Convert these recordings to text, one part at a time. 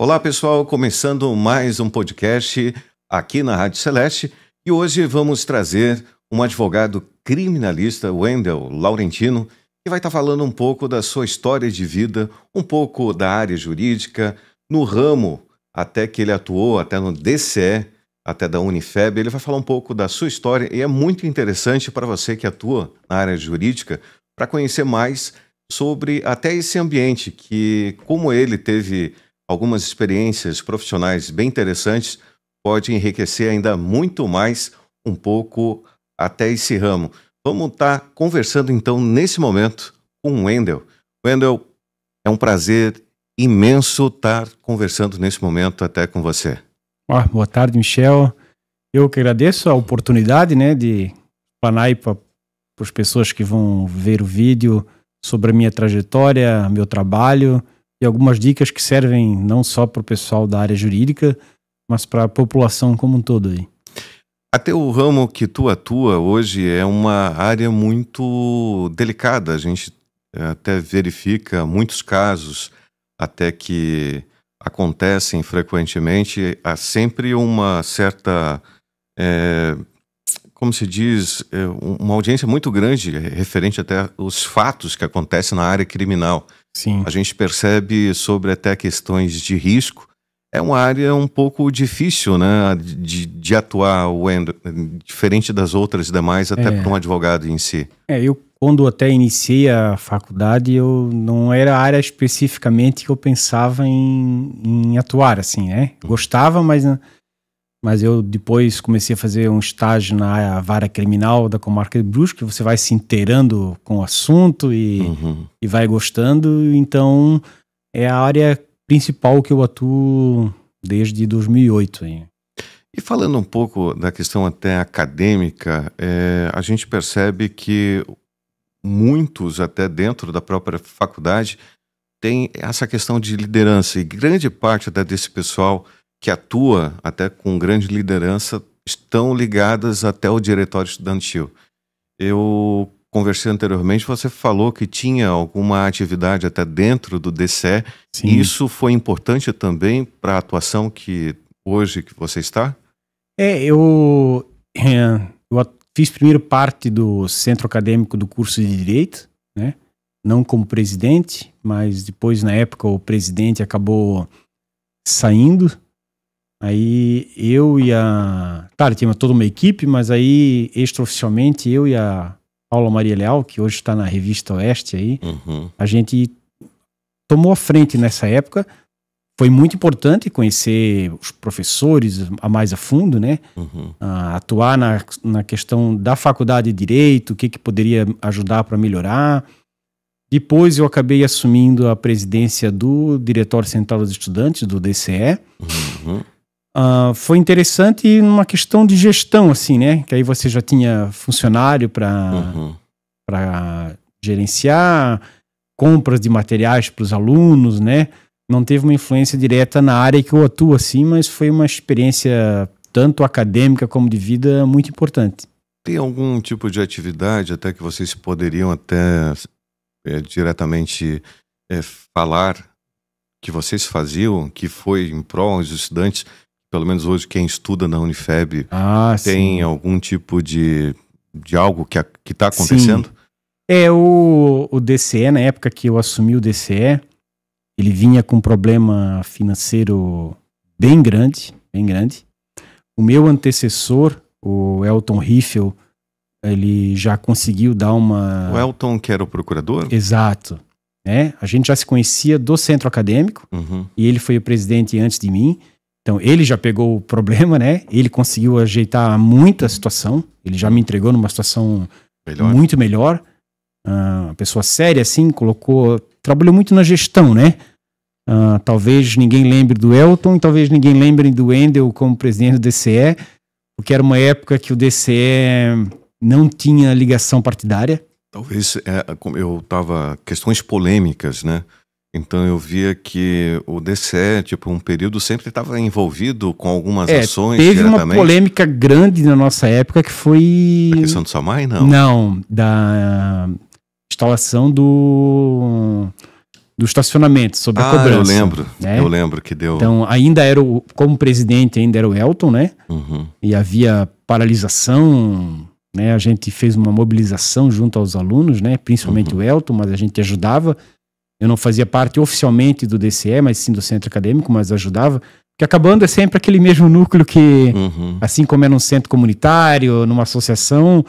Olá pessoal, começando mais um podcast aqui na Rádio Celeste e hoje vamos trazer um advogado criminalista, Wendel Laurentino, que vai estar falando um pouco da sua história de vida, um pouco da área jurídica, no ramo até que ele atuou, até no DCE, até da Unifeb. Ele vai falar um pouco da sua história e é muito interessante para você que atua na área jurídica para conhecer mais sobre até esse ambiente que, como ele teve algumas experiências profissionais bem interessantes, pode enriquecer ainda muito mais um pouco até esse ramo. Vamos estar conversando então nesse momento com o Wendel. Wendel, é um prazer imenso estar conversando nesse momento até com você. Boa tarde, Michel. Eu que agradeço a oportunidade, de falar aí para as pessoas que vão ver o vídeo sobre a minha trajetória, meu trabalho e algumas dicas que servem não só para o pessoal da área jurídica, mas para a população como um todo aí. Até o ramo que tu atua hoje é uma área muito delicada. A gente até verifica muitos casos até que acontecem frequentemente. Há sempre uma certa, como se diz, uma audiência muito grande referente até aos fatos que acontecem na área criminal. Sim. A gente percebe sobre até questões de risco. É uma área um pouco difícil, né, de atuar, Wendel, diferente das outras demais, até para um advogado em si. Eu quando até iniciei a faculdade, eu não era a área especificamente que eu pensava em atuar, assim, né? Gostava, mas eu depois comecei a fazer um estágio na vara criminal da comarca de Brusque, que você vai se inteirando com o assunto e vai gostando, então é a área principal que eu atuo desde 2008. Hein? E falando um pouco da questão até acadêmica, a gente percebe que muitos, até dentro da própria faculdade, tem essa questão de liderança, e grande parte até desse pessoal que atua até com grande liderança estão ligadas até ao diretório estudantil. Eu conversei anteriormente, você falou que tinha alguma atividade até dentro do DCE. Sim. E isso foi importante também para a atuação que hoje que você está? Eu fiz primeiro parte do centro acadêmico do curso de Direito, né? Não como presidente, mas depois, na época, o presidente acabou saindo. Aí eu e Claro, tinha toda uma equipe, mas aí, extraoficialmente, eu e a Paula Maria Leal, que hoje está na Revista Oeste aí, a gente tomou a frente nessa época. Foi muito importante conhecer os professores mais a fundo, né? Atuar na questão da faculdade de Direito, o que poderia ajudar para melhorar. Depois eu acabei assumindo a presidência do Diretório Central dos Estudantes, do DCE. Foi interessante numa questão de gestão, assim, né? Que aí você já tinha funcionário para gerenciar, compras de materiais para os alunos, né? Não teve uma influência direta na área que eu atuo, assim, mas foi uma experiência tanto acadêmica como de vida muito importante. Tem algum tipo de atividade até que vocês poderiam até diretamente falar que vocês faziam, que foi em prol dos estudantes? Pelo menos hoje quem estuda na Unifeb tem sim. Algum tipo de algo que está acontecendo? Sim. O DCE, na época que eu assumi o DCE, ele vinha com um problema financeiro bem grande. O meu antecessor, o Elton Riffel, ele já conseguiu dar uma... O Elton, que era o procurador? Exato. A gente já se conhecia do centro acadêmico, e ele foi o presidente antes de mim. Então, ele já pegou o problema, né? Ele conseguiu ajeitar muito a situação. Ele já me entregou numa situação muito melhor. Uma pessoa séria, assim, trabalhou muito na gestão, né? Talvez ninguém lembre do Elton, talvez ninguém lembre do Wendel como presidente do DCE, porque era uma época que o DCE não tinha ligação partidária. Talvez, questões polêmicas, né? Então eu via que o DCE, um período sempre estava envolvido com algumas ações teve uma polêmica grande na nossa época que foi... A questão do SAMAI, não? Não, da instalação do do estacionamento, sobre a cobrança. Eu lembro que deu... Então, como presidente, ainda era o Elton, né? Uhum. E havia paralisação, né? A gente fez uma mobilização junto aos alunos, né? Principalmente o Elton, mas a gente ajudava. Eu não fazia parte oficialmente do DCE, mas sim do centro acadêmico, mas ajudava. Porque acabando é sempre aquele mesmo núcleo que, assim como é num centro comunitário, numa associação,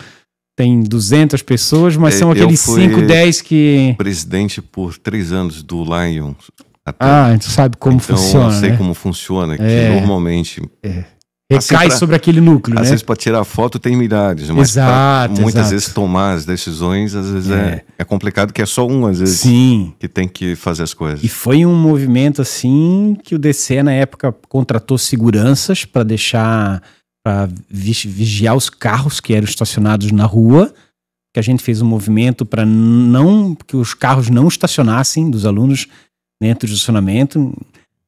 tem 200 pessoas, mas são aqueles 5, 10 que... presidente por 3 anos do Lions. A gente sabe como funciona, eu sei, né? Como funciona, que normalmente... Recai assim, sobre aquele núcleo, às né? vezes para tirar foto tem milhares, mas muitas vezes tomar as decisões, às vezes é complicado, que é só às vezes, que tem que fazer as coisas. E foi um movimento assim que o DCE na época contratou seguranças para vigiar os carros que eram estacionados na rua, que a gente fez um movimento para que os carros não estacionassem dos alunos dentro do estacionamento.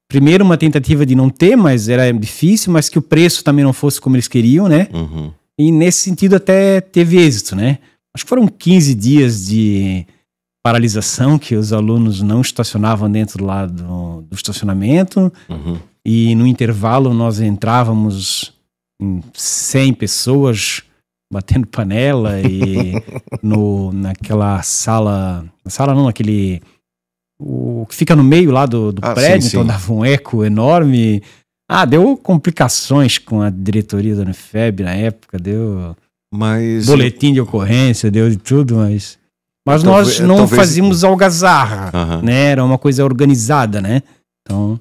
Primeiro uma tentativa de não ter, mas era difícil, mas que o preço também não fosse como eles queriam, né? Uhum. E nesse sentido até teve êxito, né? Acho que foram 15 dias de paralisação que os alunos não estacionavam dentro lá do estacionamento. Uhum. E no intervalo nós entrávamos em 100 pessoas batendo panela e naquela sala não, aquele... o que fica no meio lá do prédio, então dava um eco enorme. Deu complicações com a diretoria da Unifeb na época, deu boletim de ocorrência, deu de tudo, mas nós não fazíamos algazarra, né? Era uma coisa organizada, né? Então...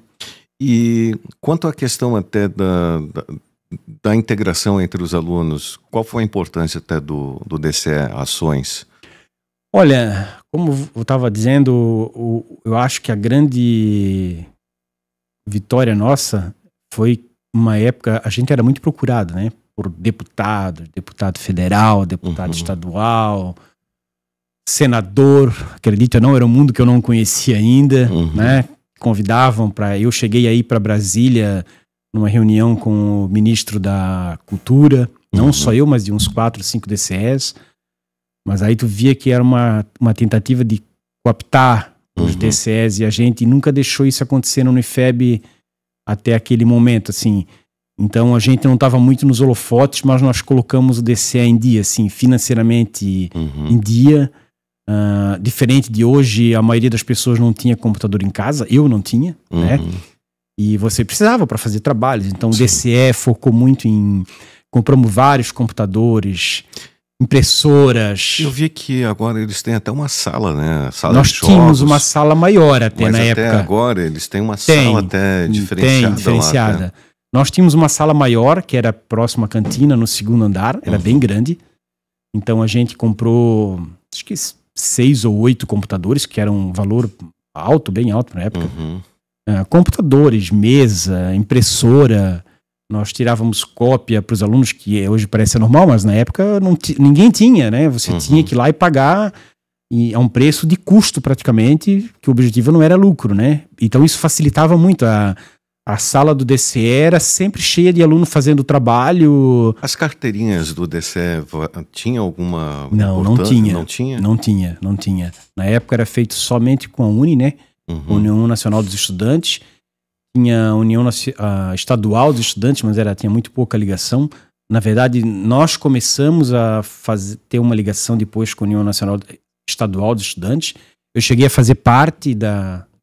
E quanto à questão até da integração entre os alunos, qual foi a importância até do DCE Ações? Olha, como eu estava dizendo, eu acho que a grande vitória nossa foi uma época, a gente era muito procurado, né? Por deputado federal, deputado estadual, senador, acredito ou não, era um mundo que eu não conhecia ainda, né? Convidavam eu cheguei aí para Brasília numa reunião com o ministro da Cultura, não só eu, mas de uns 4, 5 DCEs. Mas aí tu via que era uma tentativa de cooptar os DCEs e a gente nunca deixou isso acontecer no Unifeb até aquele momento, assim. Então a gente não estava muito nos holofotes, mas nós colocamos o DCE em dia, assim, financeiramente em dia. Diferente de hoje, a maioria das pessoas não tinha computador em casa, eu não tinha, né? E você precisava para fazer trabalhos. Então o DCE focou muito compramos vários computadores, impressoras. Eu vi que agora eles têm até uma sala, né? Nós tínhamos uma sala maior até na época. Mas até agora eles têm uma sala até diferenciada. Lá, Nós tínhamos uma sala maior, que era próxima à cantina, no 2º andar, era bem grande. Então a gente comprou, acho que 6 ou 8 computadores, que era um valor alto, bem alto na época. Computadores, mesa, impressora. Nós tirávamos cópia para os alunos, que hoje parece normal, mas na época ninguém tinha, né? Você tinha que ir lá e pagar a um preço de custo praticamente, que o objetivo não era lucro, né? Então isso facilitava muito. A sala do DCE era sempre cheia de aluno fazendo trabalho. As carteirinhas do DCE tinha alguma... Não tinha. Não tinha. Na época era feito somente com a UNE, né? União Nacional dos Estudantes. Tinha a União Estadual dos Estudantes, mas tinha muito pouca ligação. Na verdade, nós começamos a ter uma ligação depois com a União Nacional Estadual dos Estudantes. Eu cheguei a fazer parte de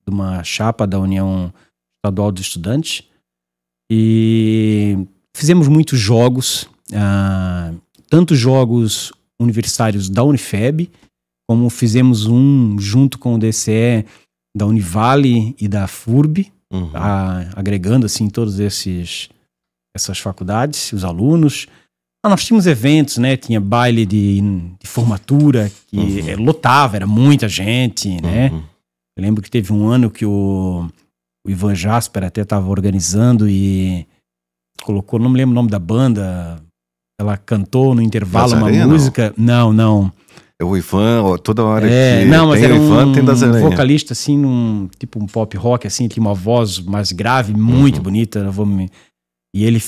uma chapa da União Estadual dos Estudantes e fizemos muitos jogos, tanto jogos universitários da Unifeb, como fizemos um junto com o DCE da Univale e da FURB, agregando assim todas essas faculdades, os alunos. Nós tínhamos eventos, né? Tinha baile de formatura que lotava, era muita gente, né? Eu lembro que teve um ano que o Ivan Jasper até estava organizando e colocou, não me lembro o nome da banda, ela cantou no intervalo uma música. Não. É o Ivan, toda hora que não, mas tem era o Ivan, tem das aranhas. Vocalista assim, tipo um pop rock assim, tinha uma voz mais grave, muito bonita. E ele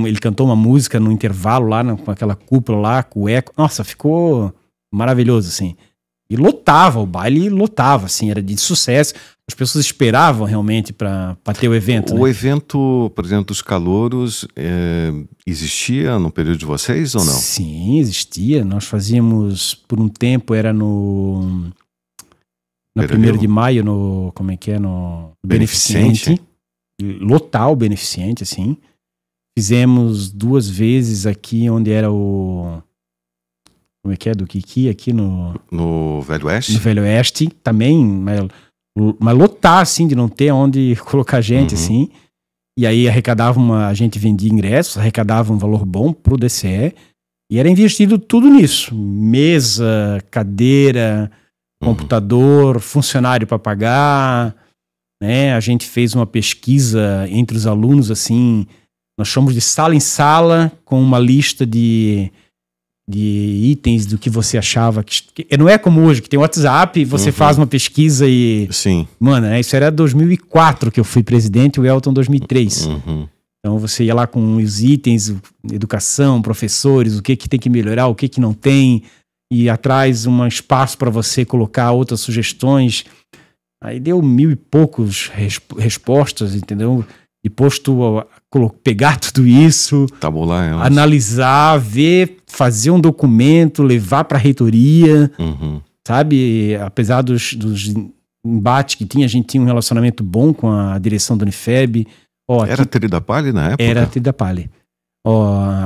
ele cantou uma música no intervalo lá, com aquela cúpula lá, com o eco. Nossa, ficou maravilhoso assim. E lotava, o baile lotava, assim, era de sucesso. As pessoas esperavam realmente para ter o evento. O né? evento, por exemplo, dos calouros, existia no período de vocês ou não? Sim, existia. Nós fazíamos, por um tempo, era na Beira-Rio? 1º de maio, no Beneficente? Beneficente. Lotar o Beneficente, assim. Fizemos 2 vezes aqui, onde era o... Como é que é? Do Kiki, aqui No Velho Oeste? no Velho Oeste. Também, mas lotar, assim, de não ter onde colocar gente, assim. E aí a gente vendia ingressos, arrecadava um valor bom pro DCE. E era investido tudo nisso. Mesa, cadeira, computador, funcionário para pagar, né? A gente fez uma pesquisa entre os alunos, assim, nós chamamos de sala em sala, com uma lista de itens do que você achava que não é como hoje, que tem WhatsApp, você faz uma pesquisa e... Sim. Mano, isso era 2004 que eu fui presidente, o Elton 2003. Então você ia lá com os itens, educação, professores, o que tem que melhorar, o que não tem, e atrás um espaço para você colocar outras sugestões. Aí deu 1000 e poucos respostas, entendeu? Depois tu pegar tudo isso, Tabular elas. analisar, ver, fazer um documento, levar para a reitoria, sabe? Apesar dos embates que tinha, a gente tinha um relacionamento bom com a direção da Unifeb. Era Tridapalli na época? Era Tridapalli.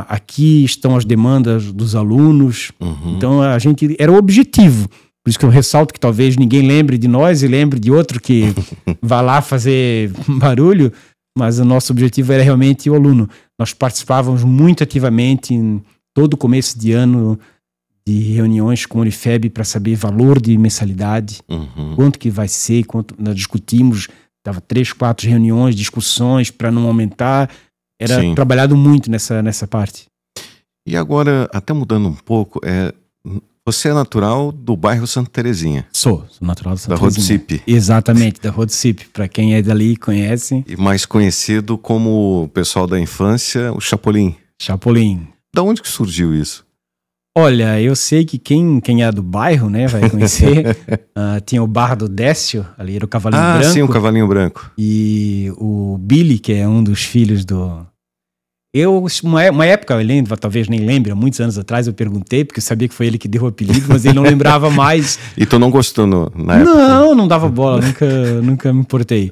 Aqui estão as demandas dos alunos. Então a gente era o objetivo. Por isso que eu ressalto que talvez ninguém lembre de nós e lembre de outro que vá lá fazer barulho, mas o nosso objetivo era realmente o aluno. Nós participávamos muito ativamente em todo começo de ano de reuniões com a Unifeb para saber valor de mensalidade, quanto que vai ser, quanto nós discutimos, dava 3, 4 reuniões, discussões para não aumentar. Era trabalhado muito nessa parte. E agora, até mudando um pouco, você é natural do bairro Santa Terezinha? Sou natural do Santa Terezinha. Da Rua do Cipe. Exatamente, da Rua do Cipe. Para quem é dali, conhece. E mais conhecido como o pessoal da infância, o Chapolin. Chapolin. Da onde que surgiu isso? Olha, eu sei que quem é do bairro, né, vai conhecer. Tinha o bar do Décio, ali era o Cavalinho Branco. Ah, sim, o Cavalinho Branco. E o Billy, que é um dos filhos do... Uma época, eu lembro, talvez nem lembre, há muitos anos atrás eu perguntei, porque eu sabia que foi ele que deu o apelido, mas ele não lembrava mais. E tu não gostou na época? Não dava bola, nunca me importei.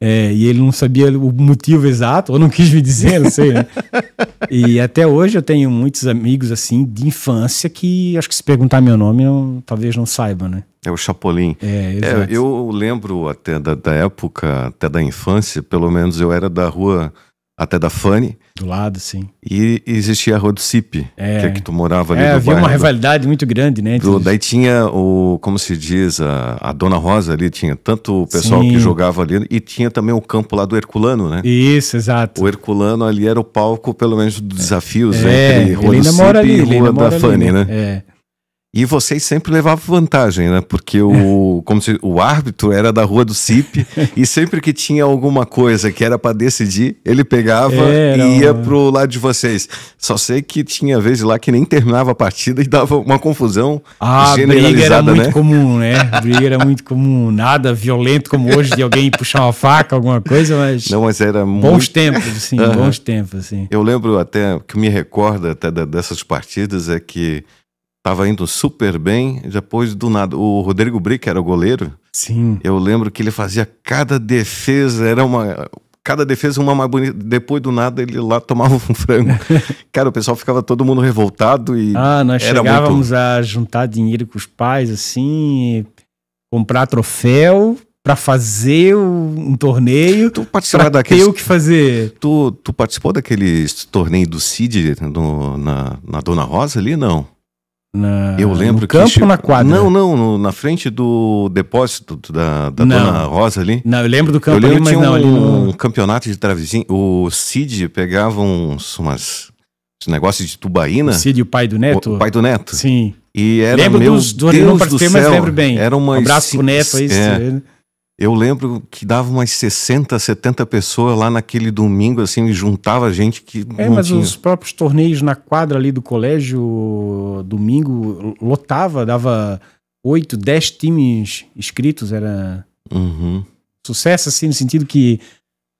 E ele não sabia o motivo exato, ou não quis me dizer, não sei, né? E até hoje eu tenho muitos amigos, assim, de infância que acho que se perguntar meu nome, talvez não saiba, né? É o Chapolin. Exato. Eu lembro até da época, até da infância, pelo menos eu era da rua até da Fanny. Do lado, sim. E existia a Rua do Cipe, que é que tu morava ali do havia bairro. uma rivalidade muito grande, né? Daí tinha como se diz, a Dona Rosa ali, tinha tanto o pessoal que jogava ali, e tinha também o campo lá do Herculano, né? Isso, exato. O Herculano ali era o palco, pelo menos, dos desafios entre Rua do Cipe ali, e Rua da Fanny, né? E vocês sempre levavam vantagem, né? Porque o árbitro era da Rua do Cipe e sempre que tinha alguma coisa que era para decidir, ele pegava e ia pro lado de vocês. Só sei que tinha vezes lá que nem terminava a partida e dava uma confusão generalizada, briga era muito né? comum, né? Briga era muito comum. Nada violento como hoje de alguém puxar uma faca, alguma coisa, mas... Não, mas era bons tempos, assim, bons tempos, assim. Eu lembro até, que me recorda até dessas partidas é que tava indo super bem, depois do nada. O Rodrigo Brick era o goleiro. Sim. Eu lembro que ele fazia cada defesa uma mais bonita. Depois do nada ele lá tomava um frango. Cara, o pessoal ficava todo mundo revoltado e nós chegávamos a juntar dinheiro com os pais, assim, comprar troféu para fazer um torneio. Tu participou ter o que fazer. Tu participou daqueles torneios do CID na Dona Rosa ali, não? Eu lembro no campo ou na quadra? Não, na frente do depósito da Dona Rosa ali. Não, eu lembro do campo ali, mas tinha não. Ali um campeonato de travezinho. O Cid pegava uns negócios de tubaína. O Cid e o pai do Neto? O pai do Neto. Sim. E era, lembro Deus do céu, mas lembro bem. Era um abraço pro Neto aí. Eu lembro que dava umas 60, 70 pessoas lá naquele domingo, assim, e juntava gente que não mas tinha. Os próprios torneios na quadra ali do colégio, domingo, lotava, dava 8, 10 times inscritos, era sucesso, assim, no sentido que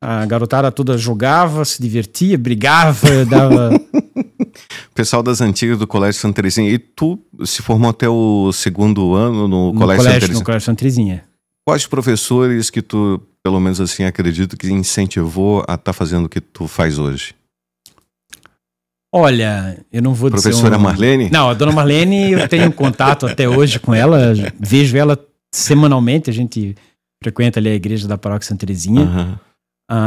a garotada toda jogava, se divertia, brigava, dava... O pessoal das antigas do Colégio Santa Terezinha. E tu se formou até o segundo ano no Colégio Santa Terezinha? No Colégio Santa Terezinha. Quais professores que tu, pelo menos assim, acredito que incentivou a estar fazendo o que tu faz hoje? Olha, eu não vou dizer... Professora Marlene? Não, a dona Marlene, eu tenho contato até hoje com ela, vejo ela semanalmente, a gente frequenta ali a igreja da Paróquia Santa Terezinha.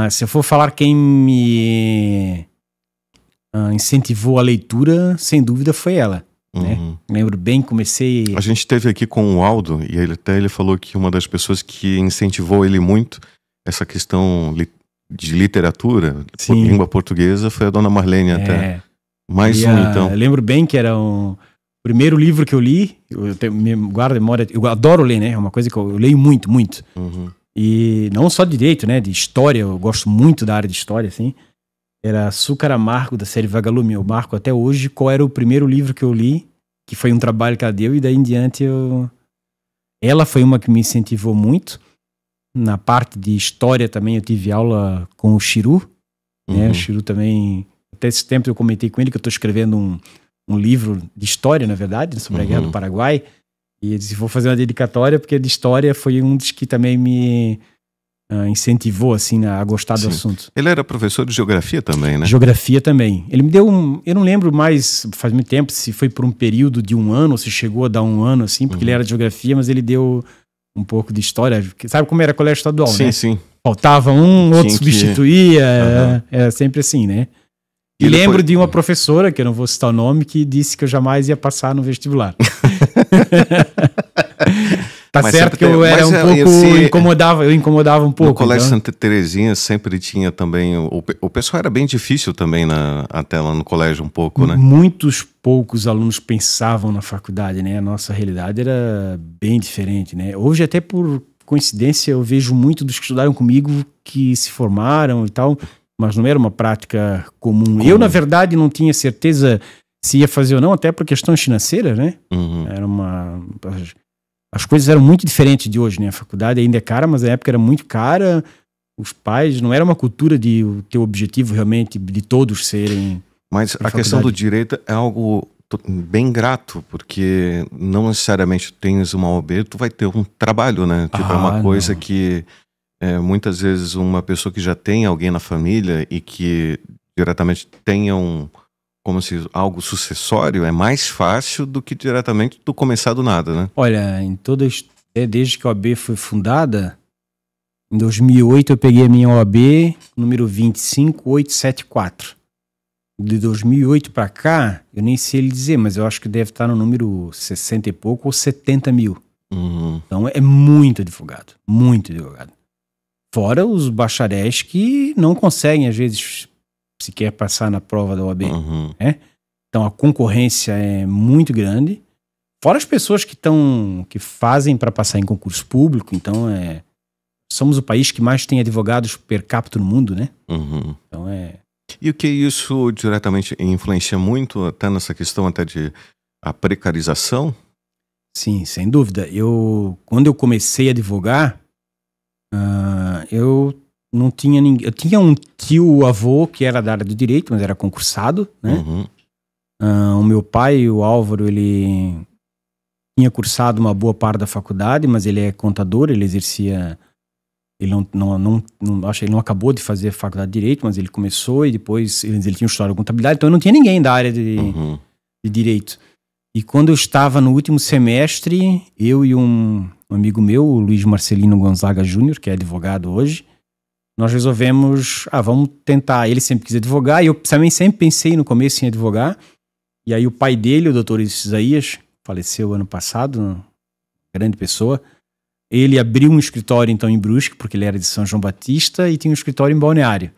Se eu for falar quem me incentivou a leitura, sem dúvida foi ela. Né? Lembro bem, comecei... A gente esteve aqui com o Aldo, e ele falou que uma das pessoas que incentivou ele muito essa questão de literatura, língua portuguesa, foi a dona Marlene até. Então. Eu lembro bem que era o primeiro livro que eu li, me guardo a memória, eu adoro ler, né? É uma coisa que eu leio muito, muito. E não só de direito, né? De história, eu gosto muito da área de história, assim. Era Açúcar Amargo, da série Vagalume. Eu marco até hoje qual era o primeiro livro que eu li, que foi um trabalho que ela deu, e daí em diante ela foi uma que me incentivou muito. Na parte de história também eu tive aula com o Chiru, né? O Chiru também, até esse tempo eu comentei com ele que eu estou escrevendo um livro de história, na verdade, sobre a Guerra do Paraguai, e ele disse, vou fazer uma dedicatória, porque de história foi um dos que também me incentivou assim, a gostar do assunto. Ele era professor de geografia também, né? Geografia também. Ele me deu eu não lembro mais, faz muito tempo, se foi por um período de 1 ano, ou se chegou a dar 1 ano, assim, porque ele era de geografia, mas ele deu um pouco de história. Sabe como era colégio estadual, né? Sim. Faltava outro substituía, era sempre assim, né? E lembro de uma professora, que eu não vou citar o nome, que disse que eu jamais ia passar no vestibular. Mas certo que eu era um pouco... Eu incomodava um pouco. No Colégio Santa Terezinha sempre tinha também... O pessoal era bem difícil também até lá no colégio um pouco, né? Muitos poucos alunos pensavam na faculdade, né? A nossa realidade era bem diferente, né? Hoje, até por coincidência, eu vejo muito dos que estudaram comigo que se formaram e tal, mas não era uma prática comum. Eu, na verdade, não tinha certeza se ia fazer ou não, até por questões financeiras, né? Era as coisas eram muito diferentes de hoje, né? A faculdade ainda é cara, mas na época era muito cara. Os pais, não era uma cultura de o teu objetivo realmente de todos serem... Mas a questão do direito é algo bem grato, porque não necessariamente tens uma OAB, tu vai ter um trabalho, né? Tipo, é uma coisa que muitas vezes uma pessoa que já tem alguém na família e que diretamente tenha como se algo sucessório, é mais fácil do que diretamente tu começar do nada, né? Olha, desde que a OAB foi fundada, em 2008 eu peguei a minha OAB, número 25874. De 2008 para cá, eu nem sei lhe dizer, mas eu acho que deve estar no número 60 e pouco ou 70 mil. Então é muito advogado, muito advogado. Fora os bacharéis que não conseguem, às vezes, sequer passar na prova da OAB. Né? Então a concorrência é muito grande. Fora as pessoas que fazem para passar em concurso público. Então somos o país que mais tem advogados per capita no mundo, né? Então E o que isso diretamente influencia muito até nessa questão até de a precarização? Sim, sem dúvida. Quando eu comecei a advogar, eu não tinha ninguém. Eu tinha um tio-avô que era da área do direito, mas era concursado, né? O meu pai, o Álvaro, ele tinha cursado uma boa parte da faculdade, mas ele é contador, ele exercia... Acho que ele não acabou de fazer faculdade de Direito, mas ele começou e depois ele tinha estudado contabilidade, então eu não tinha ninguém da área de Direito. E quando eu estava no último semestre, eu e um amigo meu, o Luiz Marcelino Gonzaga Júnior, que é advogado hoje, nós resolvemos, vamos tentar. Ele sempre quis advogar e eu também sempre pensei no começo em advogar. E aí o pai dele, o doutor Isaías, faleceu ano passado, grande pessoa. Ele abriu um escritório então em Brusque, porque ele era de São João Batista e tinha um escritório em Balneário.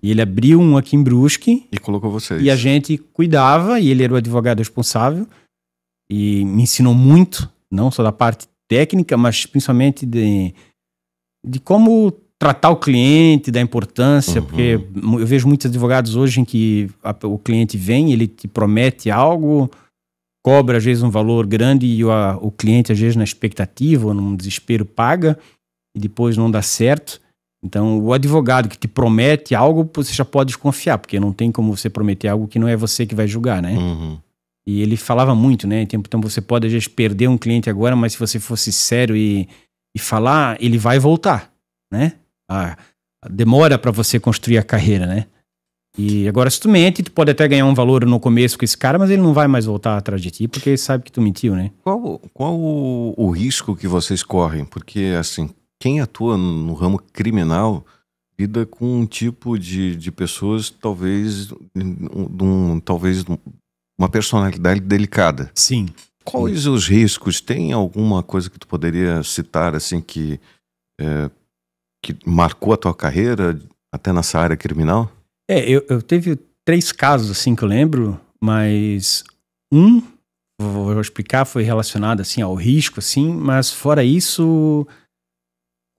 E ele abriu um aqui em Brusque. E colocou vocês. E a gente cuidava, e ele era o advogado responsável. E me ensinou muito, não só da parte técnica, mas principalmente de como tratar o cliente, da importância, porque eu vejo muitos advogados hoje em que o cliente vem, ele te promete algo, cobra às vezes um valor grande e o cliente às vezes na expectativa ou num desespero paga e depois não dá certo. Então o advogado que te promete algo, você já pode desconfiar, porque não tem como você prometer algo que não é você que vai julgar, né? E ele falava muito, né? Então você pode às vezes perder um cliente agora, mas se você fosse sério e falar, ele vai voltar, né? Demora para você construir a carreira, né? E agora se tu mente, tu pode até ganhar um valor no começo com esse cara, mas ele não vai mais voltar atrás de ti, porque ele sabe que tu mentiu, né? Qual o risco que vocês correm? Porque, assim, quem atua no ramo criminal lida com um tipo de pessoas, talvez uma personalidade delicada. Sim. Quais os riscos? Tem alguma coisa que tu poderia citar, assim, que marcou a tua carreira, até nessa área criminal? Eu teve 3 casos, assim, que eu lembro, mas vou explicar, foi relacionado, assim, ao risco, assim, mas fora isso,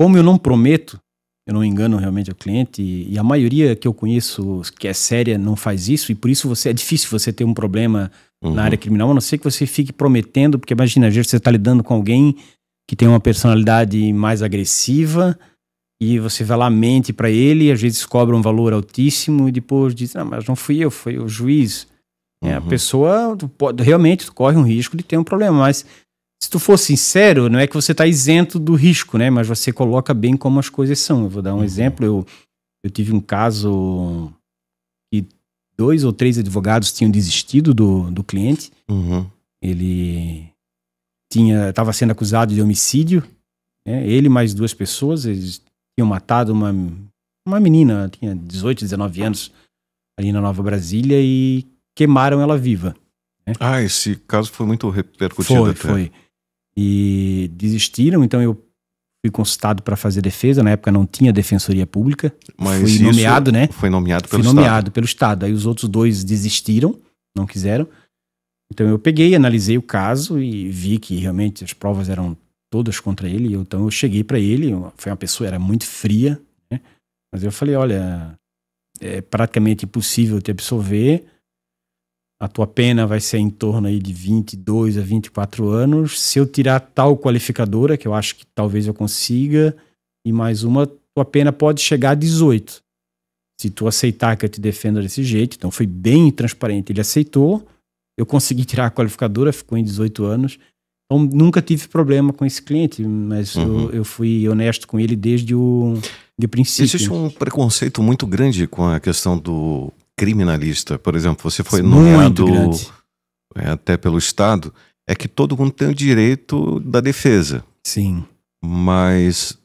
como eu não prometo, eu não engano realmente o cliente, e a maioria que eu conheço que é séria não faz isso, e por isso é difícil você ter um problema na área criminal, a não ser que você fique prometendo, porque imagina, às vezes você está lidando com alguém que tem uma personalidade mais agressiva, e você vai lá, mente para ele, às vezes cobra um valor altíssimo e depois diz, não, mas não fui eu, foi o juiz. A pessoa, realmente, tu corre um risco de ter um problema, mas se tu for sincero, não é que você está isento do risco, né? Mas você coloca bem como as coisas são. Eu vou dar um exemplo, eu tive um caso que 2 ou 3 advogados tinham desistido do cliente. Ele estava sendo acusado de homicídio, né? Ele mais 2 pessoas, eles tinham matado uma menina, tinha 18, 19 anos, ali na Nova Brasília, e queimaram ela viva, né? Esse caso foi muito repercutido. Foi. E desistiram, então eu fui consultado para fazer defesa. Na época não tinha defensoria pública. Mas fui nomeado, né? Foi nomeado pelo Fui Estado. nomeado pelo Estado. Aí os outros 2 desistiram, não quiseram. Então eu peguei, analisei o caso e vi que realmente as provas eram todas contra ele. Então eu cheguei para ele, foi uma pessoa, era muito fria, né? Mas eu falei, olha, é praticamente impossível te absolver. A tua pena vai ser em torno aí de 22 a 24 anos. Se eu tirar tal qualificadora, que eu acho que talvez eu consiga, e mais uma, tua pena pode chegar a 18. Se tu aceitar que eu te defenda desse jeito, então foi bem transparente. Ele aceitou, eu consegui tirar a qualificadora, ficou em 18 anos. Então nunca tive problema com esse cliente, mas eu fui honesto com ele desde o princípio. Existe um preconceito muito grande com a questão do criminalista. Por exemplo, você foi nomeado até pelo Estado, é que todo mundo tem o direito da defesa. Sim. Mas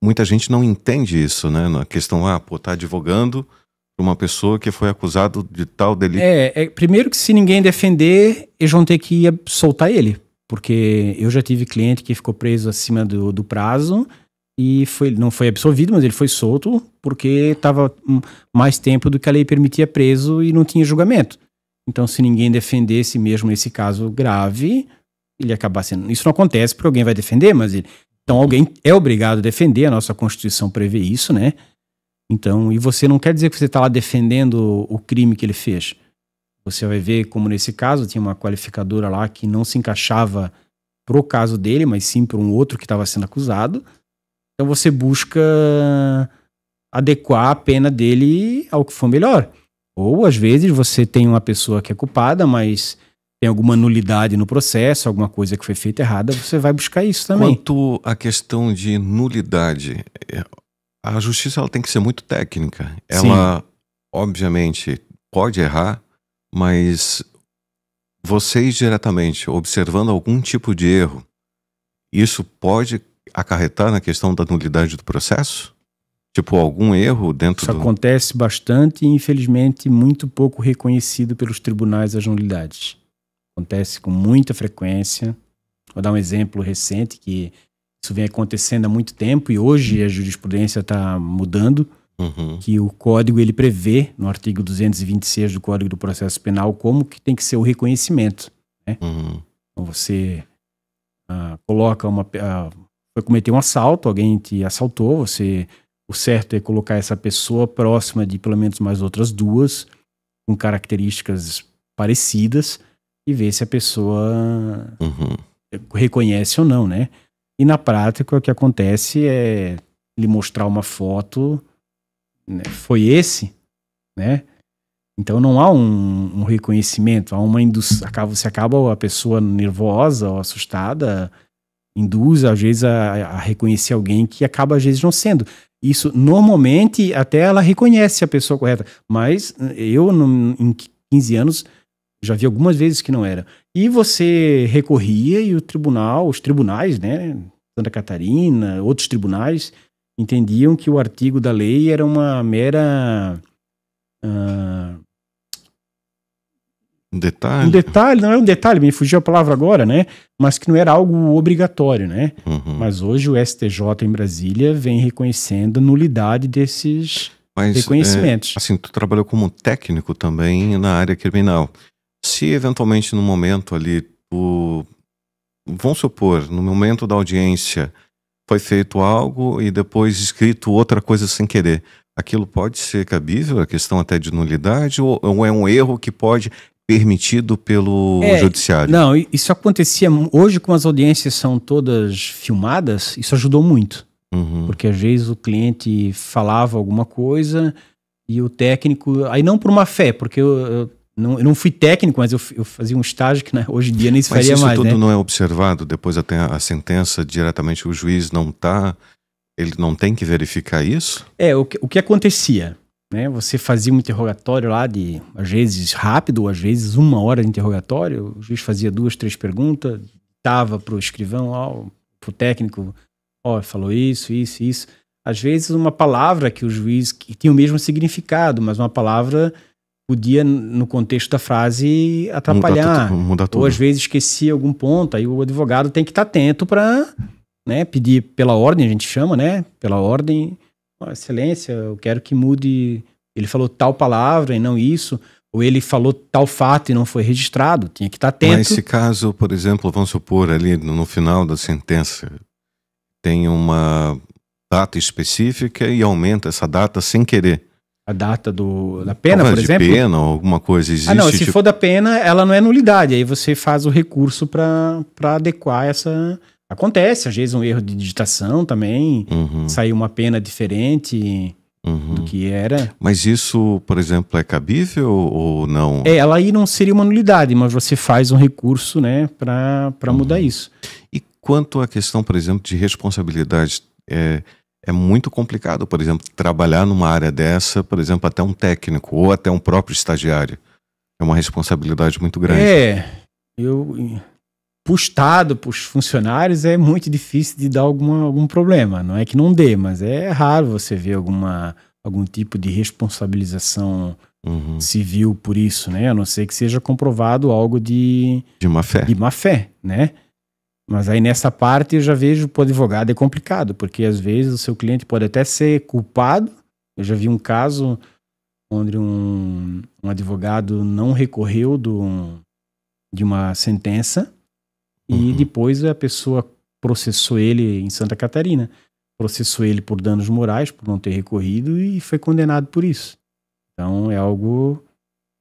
muita gente não entende isso, né? Na questão, tá advogando uma pessoa que foi acusado de tal delito. Primeiro que se ninguém defender, eles vão ter que soltar ele. Porque eu já tive cliente que ficou preso acima do prazo e não foi absolvido, mas ele foi solto porque estava mais tempo do que a lei permitia preso e não tinha julgamento. Então, se ninguém defendesse mesmo nesse caso grave, ele acaba sendo... Isso não acontece porque alguém vai defender, mas então alguém é obrigado a defender, a nossa Constituição prevê isso, né? Então, e você não quer dizer que você está lá defendendo o crime que ele fez. Você vai ver como nesse caso tinha uma qualificadora lá que não se encaixava pro caso dele, mas sim para um outro que estava sendo acusado. Então você busca adequar a pena dele ao que for melhor. Ou às vezes você tem uma pessoa que é culpada, mas tem alguma nulidade no processo, alguma coisa que foi feita errada, você vai buscar isso também. Quanto à questão de nulidade, a justiça ela tem que ser muito técnica. Ela, obviamente, pode errar, mas vocês diretamente observando algum tipo de erro, isso pode acarretar na questão da nulidade do processo? Tipo, algum erro dentro Isso acontece bastante e, infelizmente, muito pouco reconhecido pelos tribunais as nulidades. Acontece com muita frequência. Vou dar um exemplo recente, que isso vem acontecendo há muito tempo e hoje a jurisprudência está mudando, que o Código ele prevê, no artigo 226 do Código do Processo Penal, como que tem que ser o reconhecimento, né? Então você coloca foi cometer um assalto, alguém te assaltou, o certo é colocar essa pessoa próxima de pelo menos mais outras 2, com características parecidas, e ver se a pessoa reconhece ou não, né? E na prática o que acontece é lhe mostrar uma foto, né? Foi esse, né? Então não há um reconhecimento, há uma você acaba a pessoa nervosa ou assustada, induz às vezes a reconhecer alguém que acaba às vezes não sendo. Isso normalmente até ela reconhece a pessoa correta, mas eu em 15 anos já vi algumas vezes que não era. E você recorria e os tribunais, né, Santa Catarina, outros tribunais entendiam que o artigo da lei era uma mera um detalhe. Um detalhe, não é um detalhe, me fugiu a palavra agora, né? Mas que não era algo obrigatório, né? Mas hoje o STJ em Brasília vem reconhecendo a nulidade desses reconhecimentos. Assim, tu trabalhou como técnico também na área criminal. Se eventualmente no momento ali, vamos supor, no momento da audiência foi feito algo e depois escrito outra coisa sem querer, aquilo pode ser cabível, a questão até de nulidade, ou é um erro que pode permitido pelo judiciário? Não, isso acontecia hoje, como as audiências são todas filmadas, isso ajudou muito. Porque às vezes o cliente falava alguma coisa e o técnico, aí não por uma fé, porque eu não fui técnico, mas eu fazia um estágio que, né, hoje em dia nem se faria mais. Mas isso tudo, né? Não é observado depois até a sentença diretamente, o juiz ele não tem que verificar isso? O que acontecia, né? Você fazia um interrogatório lá de, às vezes rápido, às vezes 1 hora de interrogatório, o juiz fazia 2, 3 perguntas, dava pro escrivão, pro técnico, falou isso. Às vezes uma palavra que o juiz, que tinha o mesmo significado, mas uma palavra podia, no contexto da frase, atrapalhar. Muda tudo. Ou às vezes esquecia algum ponto, aí o advogado tem que estar atento para, né, pedir pela ordem, a gente chama, né, pela ordem, excelência, eu quero que mude, ele falou tal palavra e não isso, ou ele falou tal fato e não foi registrado, tinha que estar atento. Mas se caso, por exemplo, vamos supor ali no final da sentença, tem uma data específica e aumenta essa data sem querer. A data da pena, por exemplo? De pena ou alguma coisa existe? Não, se for da pena, ela não é nulidade, aí você faz o recurso para adequar essa... Acontece, às vezes um erro de digitação também, saiu uma pena diferente do que era. Mas isso, por exemplo, é cabível ou não? Ela aí não seria uma nulidade, mas você faz um recurso, né, para mudar isso. E quanto à questão, por exemplo, de responsabilidade, é muito complicado, por exemplo, trabalhar numa área dessa, por exemplo, até um técnico ou até um próprio estagiário. É uma responsabilidade muito grande. Pro Estado, pros funcionários, é muito difícil de dar algum problema. Não é que não dê, mas é raro você ver algum tipo de responsabilização civil por isso, né? A não ser que seja comprovado algo de má fé. De má fé, né? Mas aí nessa parte eu já vejo pro advogado é complicado, porque às vezes o seu cliente pode até ser culpado. Eu já vi um caso onde um advogado não recorreu de uma sentença e depois a pessoa processou ele em Santa Catarina. Processou ele por danos morais, por não ter recorrido e foi condenado por isso. Então é algo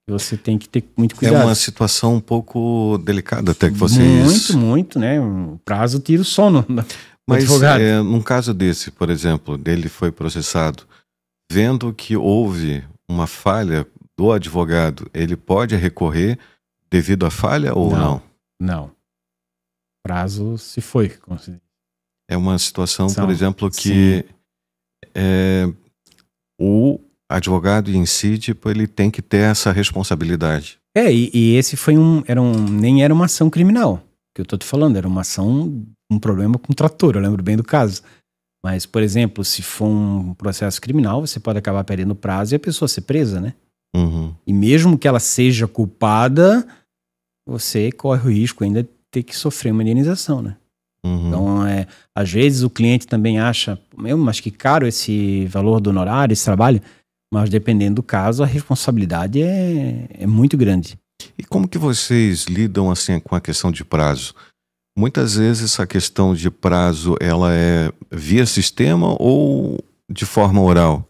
que você tem que ter muito cuidado. É uma situação um pouco delicada até que vocês... Muito, né? O prazo tira o sono do advogado. Mas num caso desse, por exemplo, dele foi processado, vendo que houve uma falha do advogado, ele pode recorrer devido à falha ou não? Não. Prazo se foi. É uma situação, por exemplo, que o advogado em si, tipo, ele tem que ter essa responsabilidade. E esse foi nem era uma ação criminal, que eu tô te falando, era uma ação, um problema com trator, eu lembro bem do caso. Mas, por exemplo, se for um processo criminal, você pode acabar perdendo o prazo e a pessoa ser presa, né? E mesmo que ela seja culpada, você corre o risco ainda de ter que sofrer uma indenização, né? Então, às vezes o cliente também acha, mas que caro esse valor do honorário, esse trabalho, mas dependendo do caso, a responsabilidade é muito grande. E como que vocês lidam assim com a questão de prazo? Muitas vezes essa questão de prazo, ela é via sistema ou de forma oral?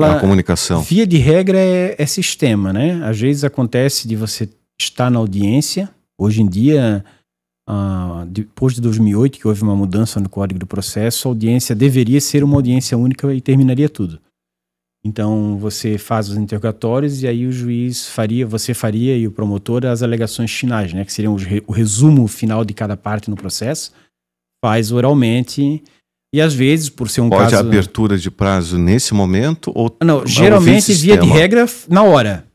A comunicação. Via de regra é sistema, né? Às vezes acontece de você está na audiência. Hoje em dia, depois de 2008, que houve uma mudança no Código do Processo, a audiência deveria ser uma audiência única e terminaria tudo. Então, você faz os interrogatórios e aí o juiz você faria e o promotor as alegações finais, né, que seriam o resumo final de cada parte no processo, faz oralmente e às vezes, por ser um caso... Pode abertura de prazo nesse momento? Ou não, geralmente, via de regra, na hora.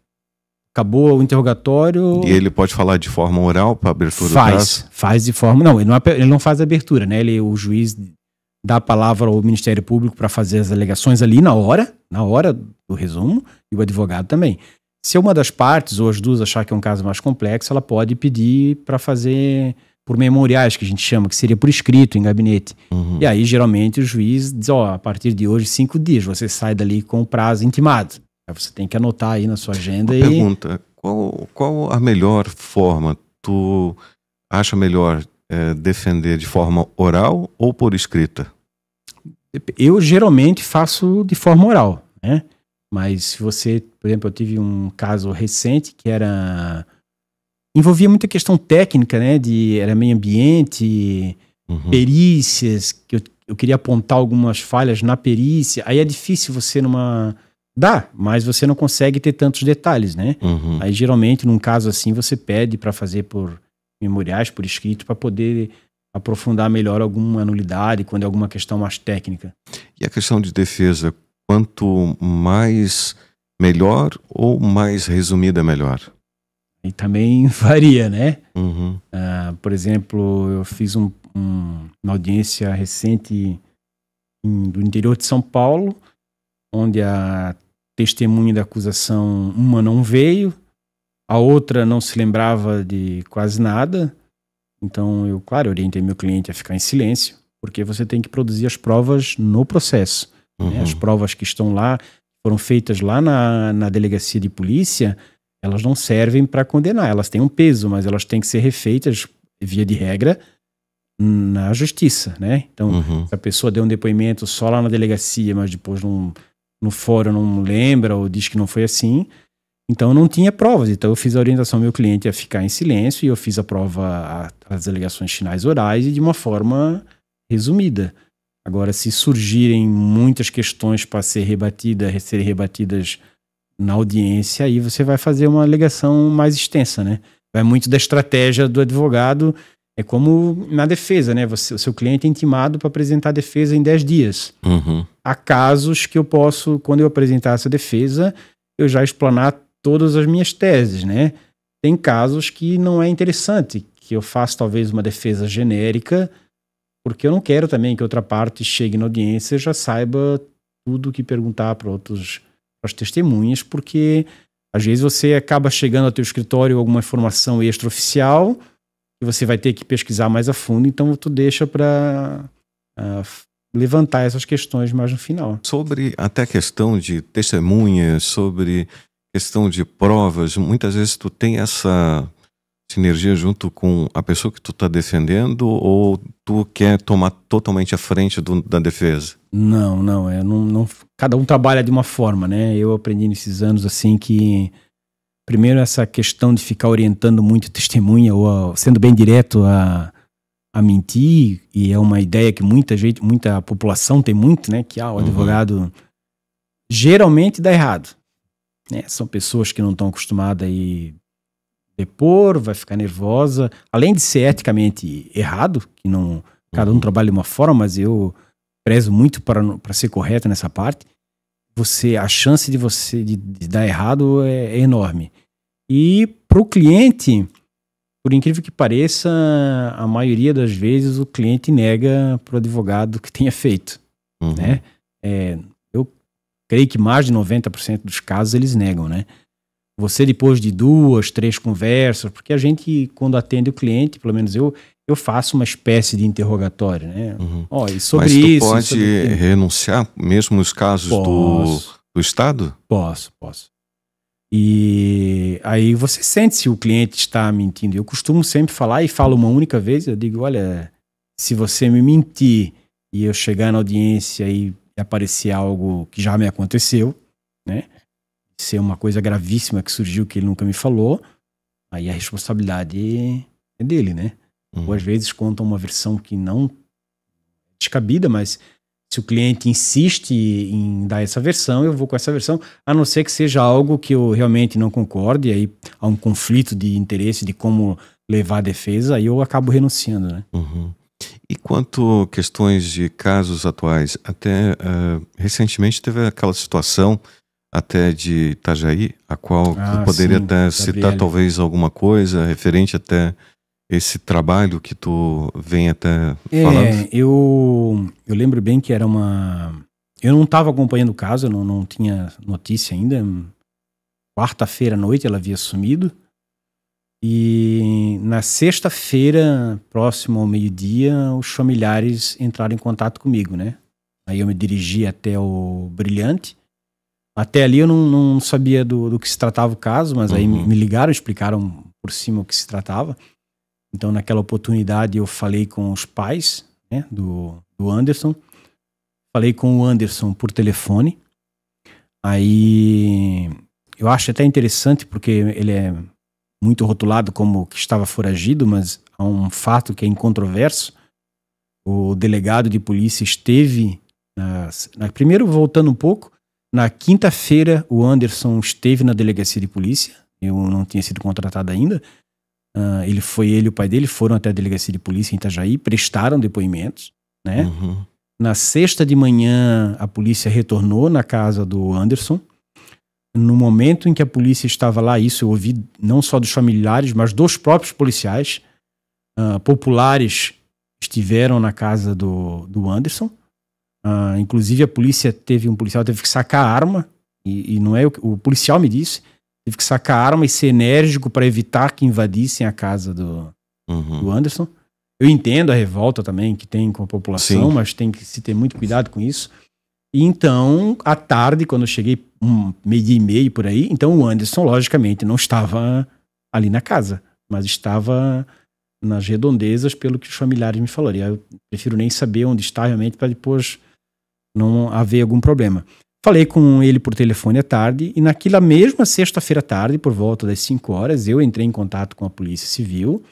Acabou o interrogatório... E ele pode falar de forma oral para abertura do prazo? Faz de forma... Não, ele não faz abertura, né? O juiz dá a palavra ao Ministério Público para fazer as alegações ali na hora do resumo, e o advogado também. Se uma das partes ou as duas achar que é um caso mais complexo, ela pode pedir para fazer por memoriais, que a gente chama, que seria por escrito em gabinete. E aí, geralmente, o juiz diz, a partir de hoje, 5 dias, você sai dali com o prazo intimado. Aí você tem que anotar aí na sua agenda. Pergunta, qual a melhor forma? Tu acha melhor defender de forma oral ou por escrita? Eu geralmente faço de forma oral, né? Mas se você, por exemplo, eu tive um caso recente que envolvia muita questão técnica, né? Era meio ambiente, perícias, que eu queria apontar algumas falhas na perícia. Aí é difícil você mas você não consegue ter tantos detalhes, né? Aí geralmente num caso assim você pede para fazer por memoriais, por escrito, para poder aprofundar melhor alguma nulidade, quando é alguma questão mais técnica. E a questão de defesa, quanto mais melhor ou mais resumida melhor? E também varia, né? Por exemplo, eu fiz uma audiência recente do interior de São Paulo, onde a testemunha da acusação, uma não veio, a outra não se lembrava de quase nada. Então, eu orientei meu cliente a ficar em silêncio, porque você tem que produzir as provas no processo. Né? As provas que estão lá, foram feitas lá na delegacia de polícia, elas não servem para condenar. Elas têm um peso, mas elas têm que ser refeitas, via de regra, na justiça. Né? Então, se a pessoa deu um depoimento só lá na delegacia, mas depois no fórum não lembra ou diz que não foi assim, então não tinha provas. Então eu fiz a orientação ao meu cliente a ficar em silêncio e eu fiz a prova, as alegações finais orais e de uma forma resumida. Agora, se surgirem muitas questões para serem rebatidas na audiência, aí você vai fazer uma alegação mais extensa, né? Vai muito da estratégia do advogado. É como na defesa, né? O seu cliente é intimado para apresentar a defesa em 10 dias. Há casos que eu posso, quando eu apresentar essa defesa, eu já explanar todas as minhas teses, né? Tem casos que não é interessante, que eu faço talvez uma defesa genérica, porque eu não quero também que outra parte chegue na audiência e já saiba tudo que perguntar para as testemunhas, porque às vezes você acaba chegando ao teu escritório alguma informação extraoficial que você vai ter que pesquisar mais a fundo, então tu deixa para levantar essas questões mais no final. Sobre até a questão de testemunhas, sobre questão de provas, muitas vezes tu tem essa sinergia junto com a pessoa que tu está defendendo ou tu quer tomar totalmente a frente da defesa? Não, cada um trabalha de uma forma, né? Eu aprendi nesses anos assim que primeiro essa questão de ficar orientando muito testemunha ou sendo bem direto a mentir, e é uma ideia que muita população tem muito, né? Que o advogado geralmente dá errado. Né? São pessoas que não estão acostumadas a ir depor, vai ficar nervosa, além de ser eticamente errado, que não cada um trabalha de uma forma, mas eu prezo muito para ser correto nessa parte. A chance de dar errado é enorme. E para o cliente, por incrível que pareça, a maioria das vezes o cliente nega para o advogado que tenha feito. Né? Eu creio que mais de 90% dos casos eles negam, né? Você, depois de 2, 3 conversas, porque a gente, quando atende o cliente, pelo menos eu faço uma espécie de interrogatório, né? E sobre Mas tu isso... pode renunciar, mesmo nos casos do Estado? Posso. E aí você sente se o cliente está mentindo. Eu costumo sempre falar, e falo uma única vez, eu digo, olha, se você me mentir e eu chegar na audiência e aparecer algo que já me aconteceu, né? Ser uma coisa gravíssima que surgiu que ele nunca me falou, aí a responsabilidade é dele, né? Ou às vezes contam uma versão que não é descabida, mas se o cliente insiste em dar essa versão, eu vou com essa versão, a não ser que seja algo que eu realmente não concorde, aí há um conflito de interesse de como levar a defesa, aí eu acabo renunciando, né? E quanto questões de casos atuais, até recentemente teve aquela situação até de Itajaí, a qual tu poderia sim, até citar talvez alguma coisa referente até esse trabalho que tu vem até falando? Eu lembro bem que era eu não estava acompanhando o caso, eu não tinha notícia ainda. Quarta-feira à noite ela havia sumido. E na sexta-feira, próximo ao meio-dia, os familiares entraram em contato comigo, né? Aí eu me dirigi até o Brilhante. Até ali eu não sabia do que se tratava o caso, mas aí me ligaram, explicaram por cima o que se tratava. Então, naquela oportunidade, eu falei com os pais, né, do Anderson. Falei com o Anderson por telefone. Aí, eu acho até interessante, porque ele é muito rotulado como que estava foragido, mas há um fato que é incontroverso. O delegado de polícia esteve... primeiro, voltando um pouco, na quinta-feira, o Anderson esteve na delegacia de polícia. Eu não tinha sido contratado ainda. Ele e o pai dele foram até a delegacia de polícia em Itajaí, prestaram depoimentos, né? Na sexta de manhã, a polícia retornou na casa do Anderson. No momento em que a polícia estava lá, isso eu ouvi não só dos familiares, mas dos próprios policiais. Populares estiveram na casa do Anderson. Inclusive um policial teve que sacar a arma, e não é o policial me disse, teve que sacar a arma e ser enérgico para evitar que invadissem a casa do Anderson. Eu entendo a revolta também que tem com a população, mas tem que se ter muito cuidado com isso. E então, à tarde, quando eu cheguei, meio-dia e meio por aí, então o Anderson, logicamente, não estava ali na casa, mas estava nas redondezas, pelo que os familiares me falaram. E eu prefiro nem saber onde está realmente, para depois não haver algum problema. Falei com ele por telefone à tarde, e naquela mesma sexta-feira à tarde, por volta das 5 horas, eu entrei em contato com a Polícia Civil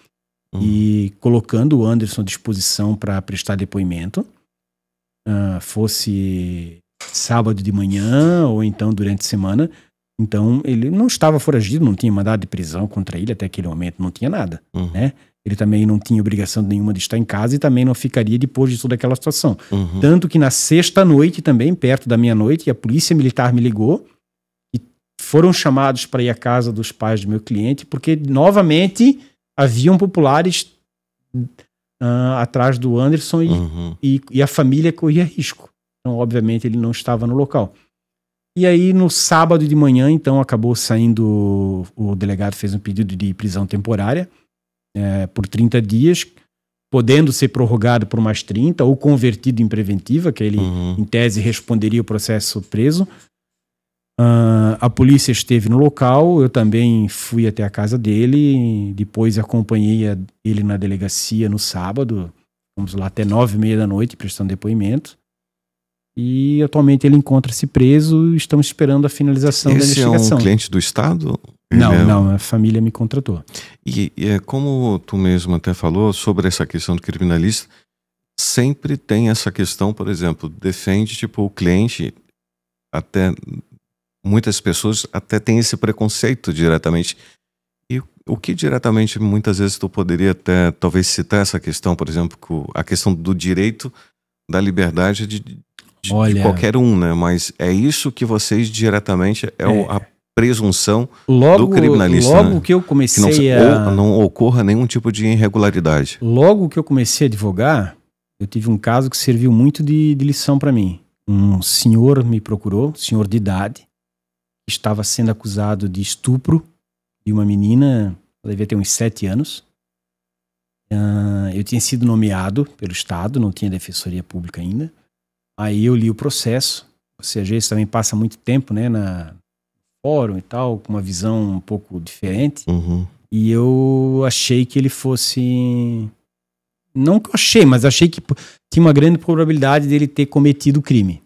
e colocando o Anderson à disposição para prestar depoimento, fosse sábado de manhã ou então durante a semana. Então ele não estava foragido, não tinha mandado de prisão contra ele até aquele momento, não tinha nada, né? Ele também não tinha obrigação nenhuma de estar em casa e também não ficaria depois de toda aquela situação. Tanto que na sexta-noite também, perto da meia-noite, a polícia militar me ligou e foram chamados para ir à casa dos pais do meu cliente, porque novamente haviam populares atrás do Anderson e a família corria risco. Então, obviamente, ele não estava no local. E aí, no sábado de manhã, então, acabou saindo, o delegado fez um pedido de prisão temporária, por 30 dias, podendo ser prorrogado por mais 30 ou convertido em preventiva, que ele, em tese, responderia o processo preso. A polícia esteve no local, eu também fui até a casa dele, depois acompanhei ele na delegacia no sábado, fomos lá até 9h30 da noite prestando depoimento. E atualmente ele encontra-se preso e estamos esperando a finalização da investigação. Esse é um cliente do Estado? Não, a família me contratou. E como tu mesmo até falou sobre essa questão do criminalista, sempre tem essa questão, por exemplo, defende tipo o cliente, até muitas pessoas até têm esse preconceito diretamente. E o que diretamente muitas vezes tu poderia até talvez citar essa questão, por exemplo, a questão do direito da liberdade de qualquer um, né? Mas é isso que vocês diretamente a presunção do criminalista. Logo, né? Que eu comecei que não ocorra nenhum tipo de irregularidade. Logo que eu comecei a advogar, eu tive um caso que serviu muito de lição para mim. Um senhor me procurou, senhor de idade, que estava sendo acusado de estupro de uma menina, ela devia ter uns 7 anos. Eu tinha sido nomeado pelo Estado, não tinha defensoria pública ainda. Aí eu li o processo. Você às vezes também passa muito tempo, né, na fórum e tal, com uma visão um pouco diferente. E eu achei que ele fosse... Não que eu achei, mas achei que tinha uma grande probabilidade dele ter cometido o crime.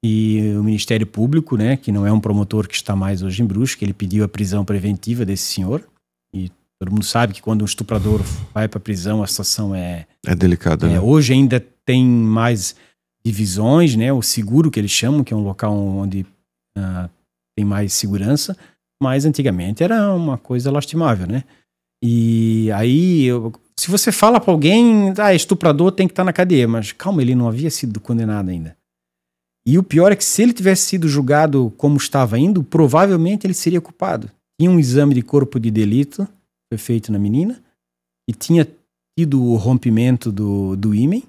E o Ministério Público, né, que não é um promotor que está mais hoje em Brusque, ele pediu a prisão preventiva desse senhor. E todo mundo sabe que quando um estuprador vai para a prisão, a situação é delicada, né? Hoje ainda tem mais divisões, né? O seguro que eles chamam, que é um local onde tem mais segurança, mas antigamente era uma coisa lastimável, né? E aí, se você fala para alguém, estuprador tem que estar na cadeia, mas calma, ele não havia sido condenado ainda. E o pior é que se ele tivesse sido julgado como estava indo, provavelmente ele seria culpado. Tinha um exame de corpo de delito, foi feito na menina, e tinha tido o rompimento do ímen,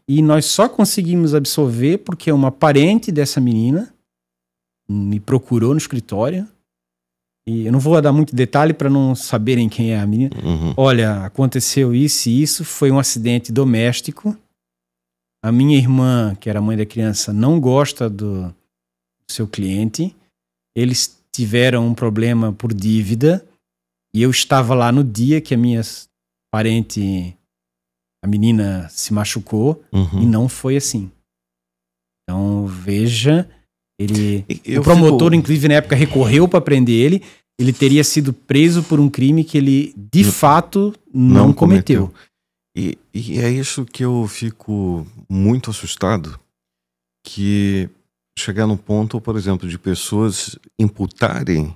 e nós só conseguimos absolver porque uma parente dessa menina me procurou no escritório, e eu não vou dar muito detalhe para não saberem quem é a menina. Olha, aconteceu isso e isso, foi um acidente doméstico. A minha irmã, que era mãe da criança, não gosta do seu cliente. Eles tiveram um problema por dívida e eu estava lá no dia que a minha parente, a menina, se machucou e não foi assim. Então, veja, o promotor, inclusive, na época, recorreu para prender ele. Ele teria sido preso por um crime que ele, de fato, não cometeu. E é isso que eu fico muito assustado, que chegar no ponto, por exemplo, de pessoas imputarem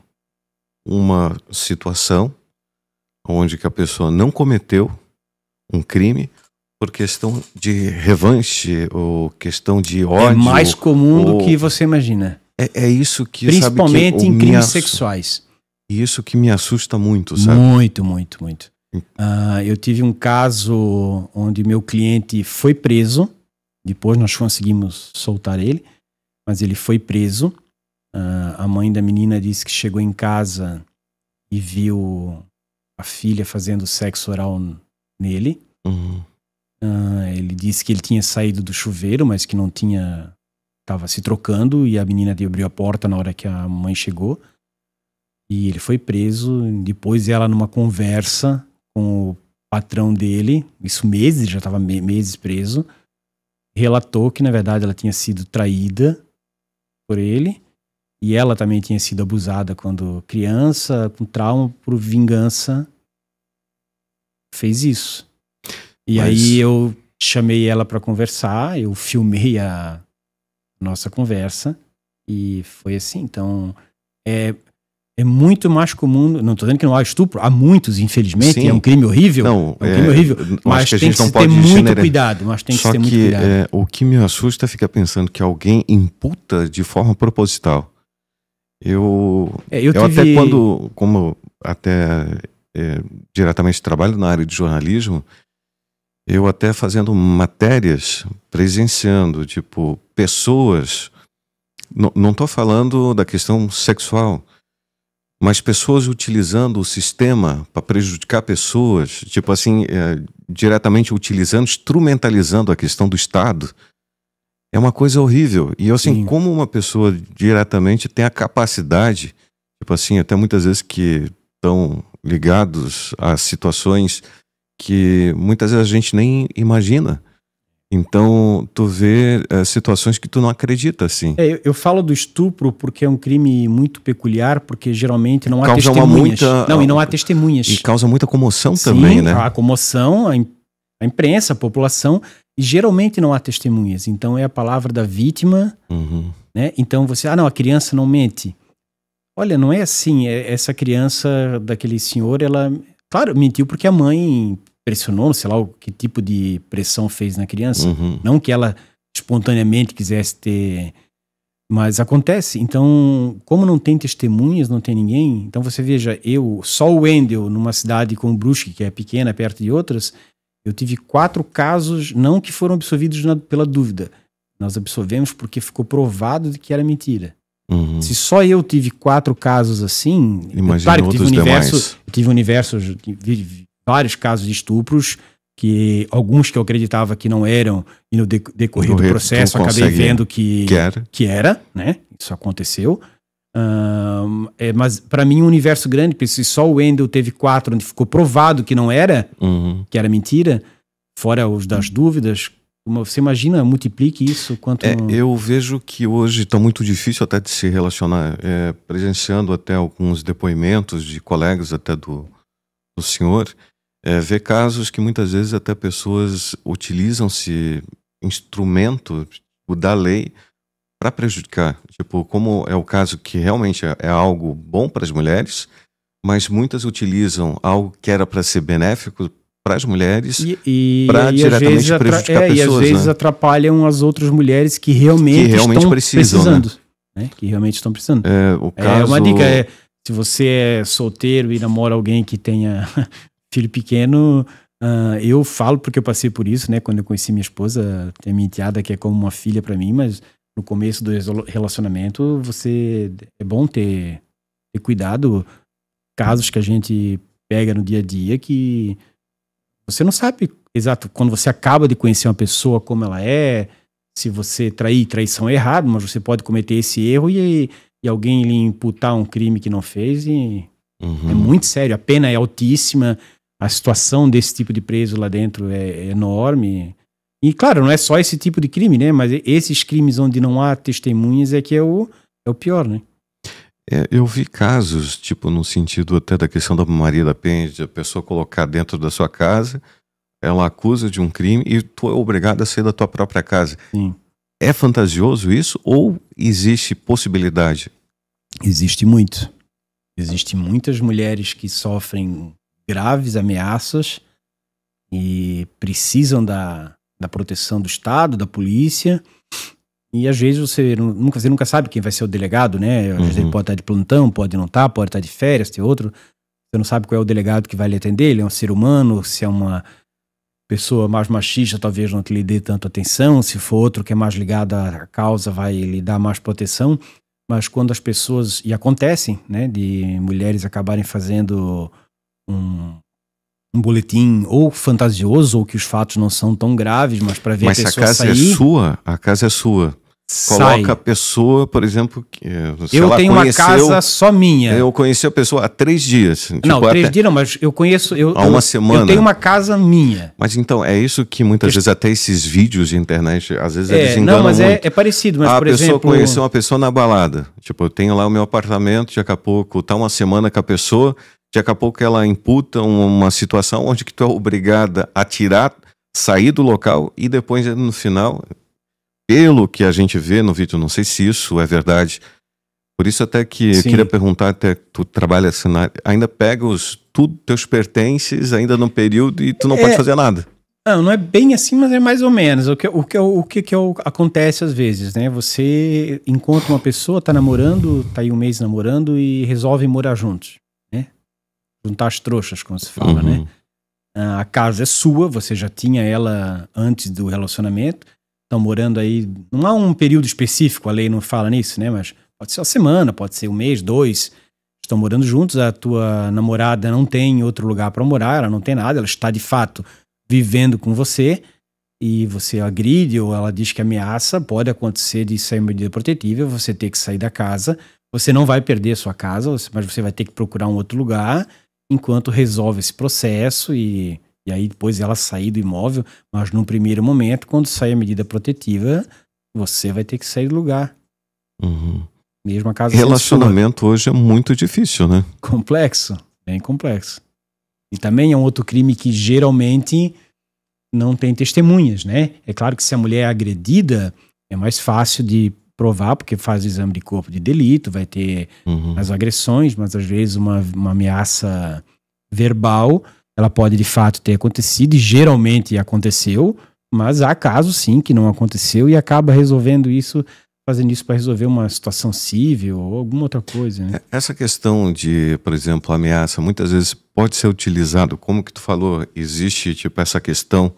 uma situação onde que a pessoa não cometeu um crime por questão de revanche ou questão de ódio. É mais comum do que você imagina. É isso que, principalmente sabe, que em crimes sexuais. Isso que me assusta muito, sabe? Muito, muito, muito. Eu tive um caso onde meu cliente foi preso. Depois nós conseguimos soltar ele, mas ele foi preso. A mãe da menina disse que chegou em casa e viu a filha fazendo sexo oral nele. Ele disse que ele tinha saído do chuveiro, mas que não tinha... Estava se trocando e a menina abriu a porta na hora que a mãe chegou. E ele foi preso. Depois ela, numa conversa com o patrão dele, isso meses, já estava meses preso, relatou que na verdade ela tinha sido traída por ele e ela também tinha sido abusada quando criança, com trauma, por vingança, fez isso. E aí eu chamei ela para conversar, eu filmei a nossa conversa e foi assim. Então é muito mais comum, não estou dizendo que não há estupro, há muitos, infelizmente. Sim. É um crime horrível, um crime horrível, mas tem que se ter muito cuidado. Só que o que me assusta é ficar pensando que alguém imputa de forma proposital. Eu até como diretamente trabalho na área de jornalismo, eu até fazendo matérias, presenciando, tipo, pessoas, não estou falando da questão sexual, mas pessoas utilizando o sistema para prejudicar pessoas, tipo assim, diretamente utilizando, instrumentalizando a questão do Estado, é uma coisa horrível. E assim, como uma pessoa diretamente tem a capacidade, tipo assim, até muitas vezes que estão ligados a situações que muitas vezes a gente nem imagina. Então, tu vê situações que tu não acredita, assim. Eu falo do estupro porque é um crime muito peculiar, porque geralmente não há testemunhas. E não há testemunhas. E causa muita comoção também, né? A comoção, a imprensa, a população, e geralmente não há testemunhas. Então, é a palavra da vítima, né? Então, a criança não mente. Olha, não é assim. Essa criança daquele senhor, ela, claro, mentiu porque a mãe pressionou, sei lá o que tipo de pressão fez na criança. Não que ela espontaneamente quisesse ter, mas acontece. Então, como não tem testemunhas, não tem ninguém, então você veja, só o Wendel, numa cidade como Brusque, que é pequena, perto de outras, eu tive 4 casos, não que foram absolvidos pela dúvida. Nós absolvemos porque ficou provado de que era mentira. Se só eu tive 4 casos assim, claro que eu tive um universo de vários casos de estupros, que alguns que eu acreditava que não eram, e no decorrer do processo acabei vendo que era, né? Isso aconteceu. Mas para mim um universo grande, porque se só o Wendel teve 4 onde ficou provado que não era, que era mentira, fora os das dúvidas, Você imagina, multiplique isso quanto... Eu vejo que hoje está muito difícil até de se relacionar, presenciando até alguns depoimentos de colegas até do senhor, ver casos que muitas vezes até pessoas utilizam-se instrumento da lei para prejudicar. Tipo, como é o caso que realmente é algo bom para as mulheres, mas muitas utilizam algo que era para ser benéfico para as mulheres para diretamente prejudicar pessoas. E às vezes atrapalham as outras mulheres que realmente estão precisando. Né? Que realmente estão precisando. Uma dica se você é solteiro e namora alguém que tenha filho pequeno, eu falo porque eu passei por isso, né? Quando eu conheci minha esposa, tem minha enteada que é como uma filha para mim, mas no começo do relacionamento é bom ter cuidado. Casos que a gente pega no dia a dia que você não sabe exato quando você acaba de conhecer uma pessoa como ela é, se você traição é errado, mas você pode cometer esse erro e alguém lhe imputar um crime que não fez e é muito sério, a pena é altíssima, a situação desse tipo de preso lá dentro é enorme. E claro, não é só esse tipo de crime, né? Mas esses crimes onde não há testemunhas é que é o pior, né? Eu vi casos, tipo, no sentido até da questão da Maria da Penha, de a pessoa colocar dentro da sua casa, ela acusa de um crime e tu é obrigado a sair da tua própria casa. Sim. É fantasioso isso ou existe possibilidade? Existe muito. Existem muitas mulheres que sofrem graves ameaças e precisam da proteção do Estado, da polícia. E às vezes você nunca sabe quem vai ser o delegado, né? Às vezes ele pode estar de plantão, pode não estar, pode estar de férias, tem outro. Você não sabe qual é o delegado que vai lhe atender, ele é um ser humano, se é uma pessoa mais machista, talvez não te lhe dê tanta atenção, se for outro que é mais ligado à causa, vai lhe dar mais proteção. Mas quando as pessoas, e acontecem, né, de mulheres acabarem fazendo um boletim ou fantasioso, ou que os fatos não são tão graves, mas para ver a pessoa sair... Mas a casa é sua. Coloca a pessoa, por exemplo... Eu tenho uma casa só minha. Eu conheci a pessoa há 3 dias. Não, 3 dias não, mas eu conheço... Há uma semana. Eu tenho uma casa minha. Mas então, é isso que muitas vezes até esses vídeos de internet, às vezes eles enganam muito. Não, mas é parecido, mas por exemplo... A pessoa conheceu uma pessoa na balada. Tipo, eu tenho lá o meu apartamento, daqui a pouco tá uma semana com a pessoa, daqui a pouco ela imputa uma situação onde que tu é obrigada a tirar, sair do local e depois no final... Pelo que a gente vê no vídeo, não sei se isso é verdade. Por isso até que eu queria perguntar, até tu trabalha assim, ainda pega teus pertences ainda no período e tu não pode fazer nada. Não é bem assim, mas é mais ou menos. O que acontece às vezes, né? Você encontra uma pessoa, tá namorando, tá aí um mês namorando e resolve morar juntos, né? Juntar as trouxas, como se fala, né? A casa é sua, você já tinha ela antes do relacionamento. Estão morando aí, não há um período específico, a lei não fala nisso, né? Mas pode ser uma semana, pode ser 1 mês, 2. Estão morando juntos, a tua namorada não tem outro lugar para morar, ela não tem nada, ela está de fato vivendo com você e você agride ou ela diz que ameaça, pode acontecer de sair medida protetiva, você ter que sair da casa, você não vai perder a sua casa, mas você vai ter que procurar um outro lugar enquanto resolve esse processo e aí depois ela sair do imóvel, mas no primeiro momento, quando sair a medida protetiva, você vai ter que sair do lugar. Mesmo a casa relacionamento hoje é muito difícil, né? Complexo, bem complexo. E também é um outro crime que geralmente não tem testemunhas, né? É claro que se a mulher é agredida, é mais fácil de provar, porque faz o exame de corpo de delito, vai ter as agressões, mas às vezes uma ameaça verbal... Ela pode de fato ter acontecido e geralmente aconteceu, mas há casos sim que não aconteceu e acaba resolvendo isso, fazendo isso para resolver uma situação civil ou alguma outra coisa, né? Essa questão de, por exemplo, ameaça, muitas vezes pode ser utilizado, como que tu falou, existe tipo essa questão,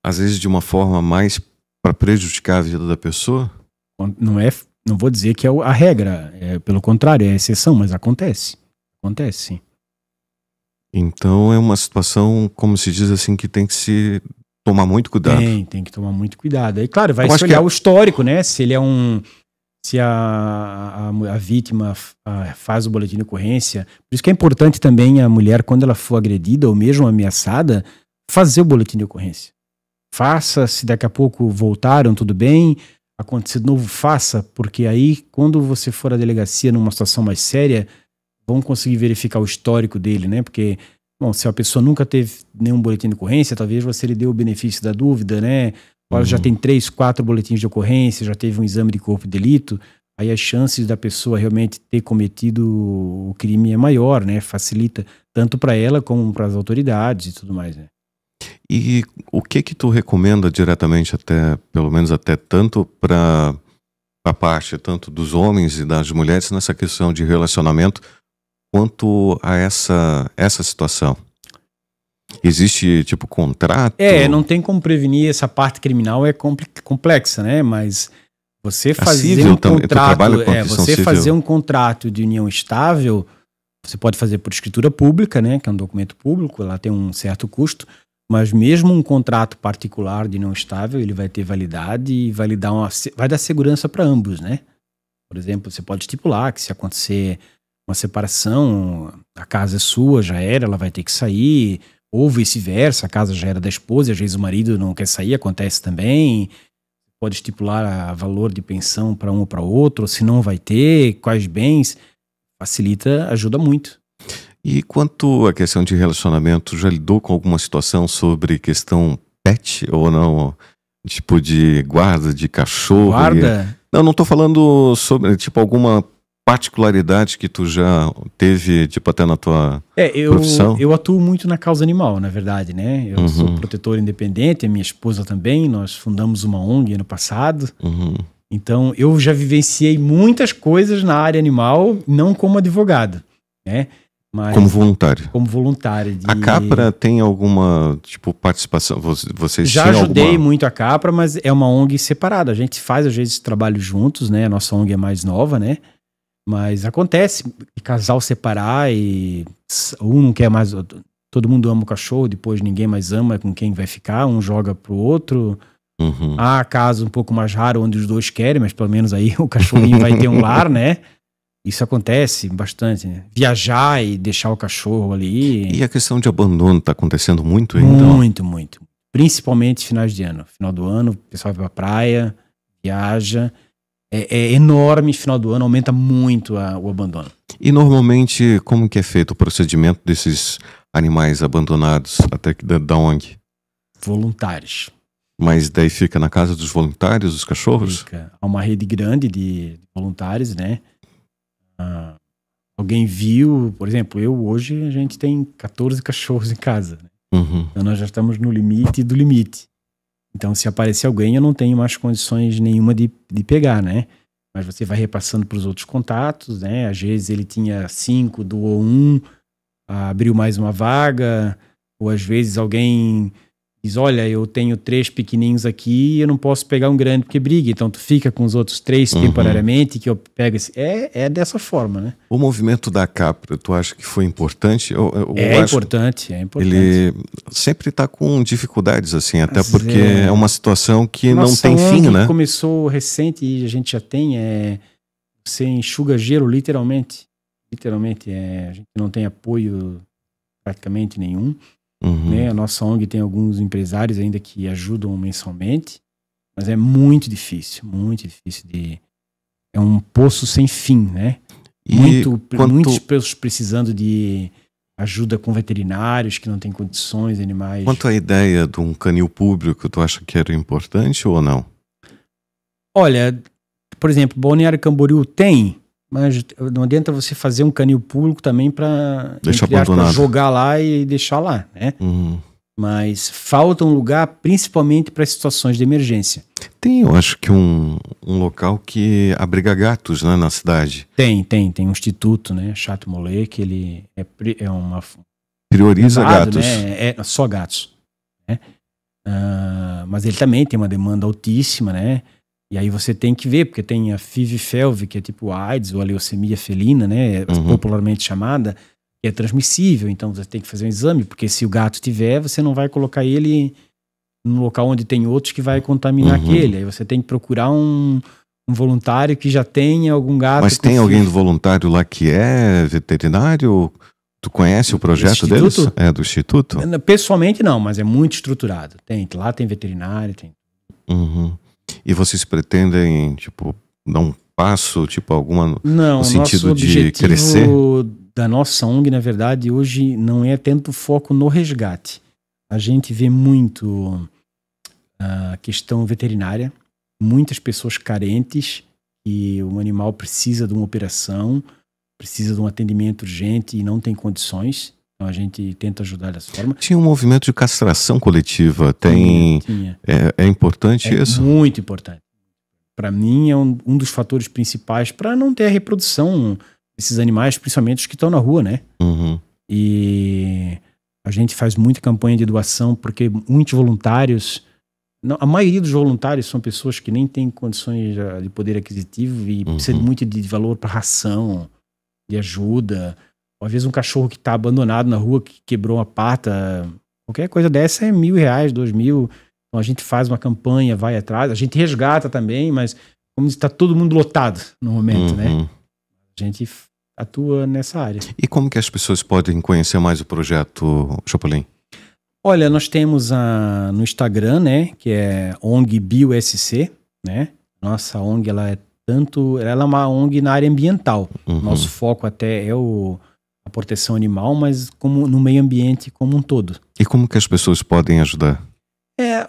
às vezes de uma forma mais para prejudicar a vida da pessoa? Não vou dizer que é a regra, pelo contrário, é a exceção, mas acontece sim. Então é uma situação, como se diz assim, que tem que se tomar muito cuidado. Tem que tomar muito cuidado. Aí, claro, vai se olhar o histórico, né? Se ele é se a vítima faz o boletim de ocorrência. Por isso que é importante também a mulher, quando ela for agredida ou mesmo ameaçada, fazer o boletim de ocorrência. faça, se daqui a pouco voltaram, tudo bem, acontecer de novo, faça, porque aí, quando você for à delegacia numa situação mais séria, vão conseguir verificar o histórico dele, né? Porque, bom, se a pessoa nunca teve nenhum boletim de ocorrência, talvez você lhe dê o benefício da dúvida, né? Agora já tem 3, 4 boletins de ocorrência, já teve um exame de corpo de delito, aí as chances da pessoa realmente ter cometido o crime é maior, né? Facilita tanto para ela como para as autoridades e tudo mais, né? E o que tu recomenda diretamente, até, pelo menos até tanto para a parte tanto dos homens e das mulheres nessa questão de relacionamento, quanto a essa situação? Existe, tipo, contrato? Não tem como prevenir, essa parte criminal é complexa, né? Mas você fazer um contrato de união estável, você pode fazer por escritura pública, né? Que é um documento público, ela tem um certo custo, mas mesmo um contrato particular de união estável, ele vai ter validade e vai dar segurança para ambos, né? Por exemplo, você pode estipular que se acontecer uma separação, a casa é sua, já era, ela vai ter que sair, ou vice-versa, a casa já era da esposa, às vezes o marido não quer sair, acontece também. Pode estipular valor de pensão para um ou para outro, se não vai ter, quais bens, facilita, ajuda muito. E quanto à questão de relacionamento, já lidou com alguma situação sobre questão pet ou não? Tipo de guarda de cachorro? Guarda? Não tô falando sobre, tipo, alguma particularidade que tu já teve, tipo, até na tua profissão? Eu atuo muito na causa animal, na verdade, né? Eu sou protetor independente, a minha esposa também, nós fundamos uma ONG ano passado. Então, eu já vivenciei muitas coisas na área animal, não como advogado, né? Mas como voluntário? Como voluntário. A Capra tem alguma, tipo, participação? Vocês já ajudei muito a Capra, mas é uma ONG separada. A gente faz, às vezes, trabalho juntos, né? A nossa ONG é mais nova, né? Mas acontece casal separar e um não quer mais... Todo mundo ama o cachorro, depois ninguém mais ama com quem vai ficar, um joga pro outro. Há casos um pouco mais raros onde os dois querem, mas pelo menos aí o cachorrinho vai ter um lar, né? Isso acontece bastante, né? Viajar e deixar o cachorro ali. E a questão de abandono está acontecendo muito, então? Muito. Principalmente finais de ano. Final do ano, o pessoal vai pra praia, viaja. É enorme, final do ano aumenta muito o abandono. E normalmente, como que é feito o procedimento desses animais abandonados até que da ONG? Voluntários. Mas daí fica na casa dos voluntários, os cachorros? Fica. Há uma rede grande de voluntários, né? Alguém viu, por exemplo, hoje a gente tem 14 cachorros em casa, né? Então nós já estamos no limite do limite. Então se aparecer alguém eu não tenho mais condições nenhuma de pegar, né? Mas você vai repassando para os outros contatos, né? Às vezes ele tinha 5, doou 1, abriu mais uma vaga, ou às vezes alguém diz, olha, eu tenho 3 pequenininhos aqui e eu não posso pegar um grande porque briga, então tu fica com os outros 3 temporariamente que eu pego esse... É dessa forma, né? O movimento da Capra, tu acha que foi importante? É importante. Ele sempre está com dificuldades, assim, até porque é uma situação que não tem fim, né? Começou recente e a gente já tem, você enxuga gelo literalmente. A gente não tem apoio praticamente nenhum. Né? A nossa ONG tem alguns empresários ainda que ajudam mensalmente, mas é muito difícil é um poço sem fim, né? Muitos pessoas precisando de ajuda com veterinários que não têm condições, animais. Quanto à ideia de um canil público, tu acha que era importante ou não? Olha, por exemplo, Balneário Camboriú tem, mas não adianta você fazer um canil público também para jogar lá e deixar lá, né? Mas falta um lugar principalmente para situações de emergência. Tem, eu acho que um local que abriga gatos, né, na cidade. Tem um instituto, né, Chateau Mollet, que ele é uma... Prioriza gatos. Né? É só gatos, né? Mas ele também tem uma demanda altíssima, né? E aí você tem que ver, porque tem a FIV-FeLV, que é tipo a AIDS, ou a leucemia felina, né? Popularmente chamada, que é transmissível. Então você tem que fazer um exame, porque se o gato tiver, você não vai colocar ele no local onde tem outros que vai contaminar aquele. Aí você tem que procurar um voluntário que já tenha algum gato. Mas tem alguém do voluntário lá que é veterinário? Tu conhece o projeto deles? É do Instituto? Pessoalmente não, mas é muito estruturado. Lá tem veterinário, tem. Uhum. E vocês pretendem, tipo, dar um passo, tipo, alguma não, no sentido de crescer? Da nossa ONG, na verdade, hoje não é tanto foco no resgate. A gente vê muito a questão veterinária, muitas pessoas carentes, e o animal precisa de uma operação, precisa de um atendimento urgente e não tem condições. Então a gente tenta ajudar dessa forma. Tinha um movimento de castração coletiva. Tinha. É importante isso? É muito importante. Para mim é um dos fatores principais para não ter a reprodução desses animais, principalmente os que estão na rua, né? Uhum. E a gente faz muita campanha de doação porque muitos voluntários, a maioria dos voluntários são pessoas que nem têm condições de poder aquisitivo e precisam muito de valor para ração, de ajuda. Às vezes um cachorro que está abandonado na rua, que quebrou uma pata, qualquer coisa dessa é R$1.000, R$2.000. Então a gente faz uma campanha, vai atrás, a gente resgata também, mas como está todo mundo lotado no momento, né? A gente atua nessa área. E como que as pessoas podem conhecer mais o projeto, Chopolin? Olha, nós temos no Instagram, né, que é ONG BioSC, né? Nossa ONG, ela é uma ONG na área ambiental. Nosso foco até é a proteção animal, mas como no meio ambiente como um todo. E como que as pessoas podem ajudar?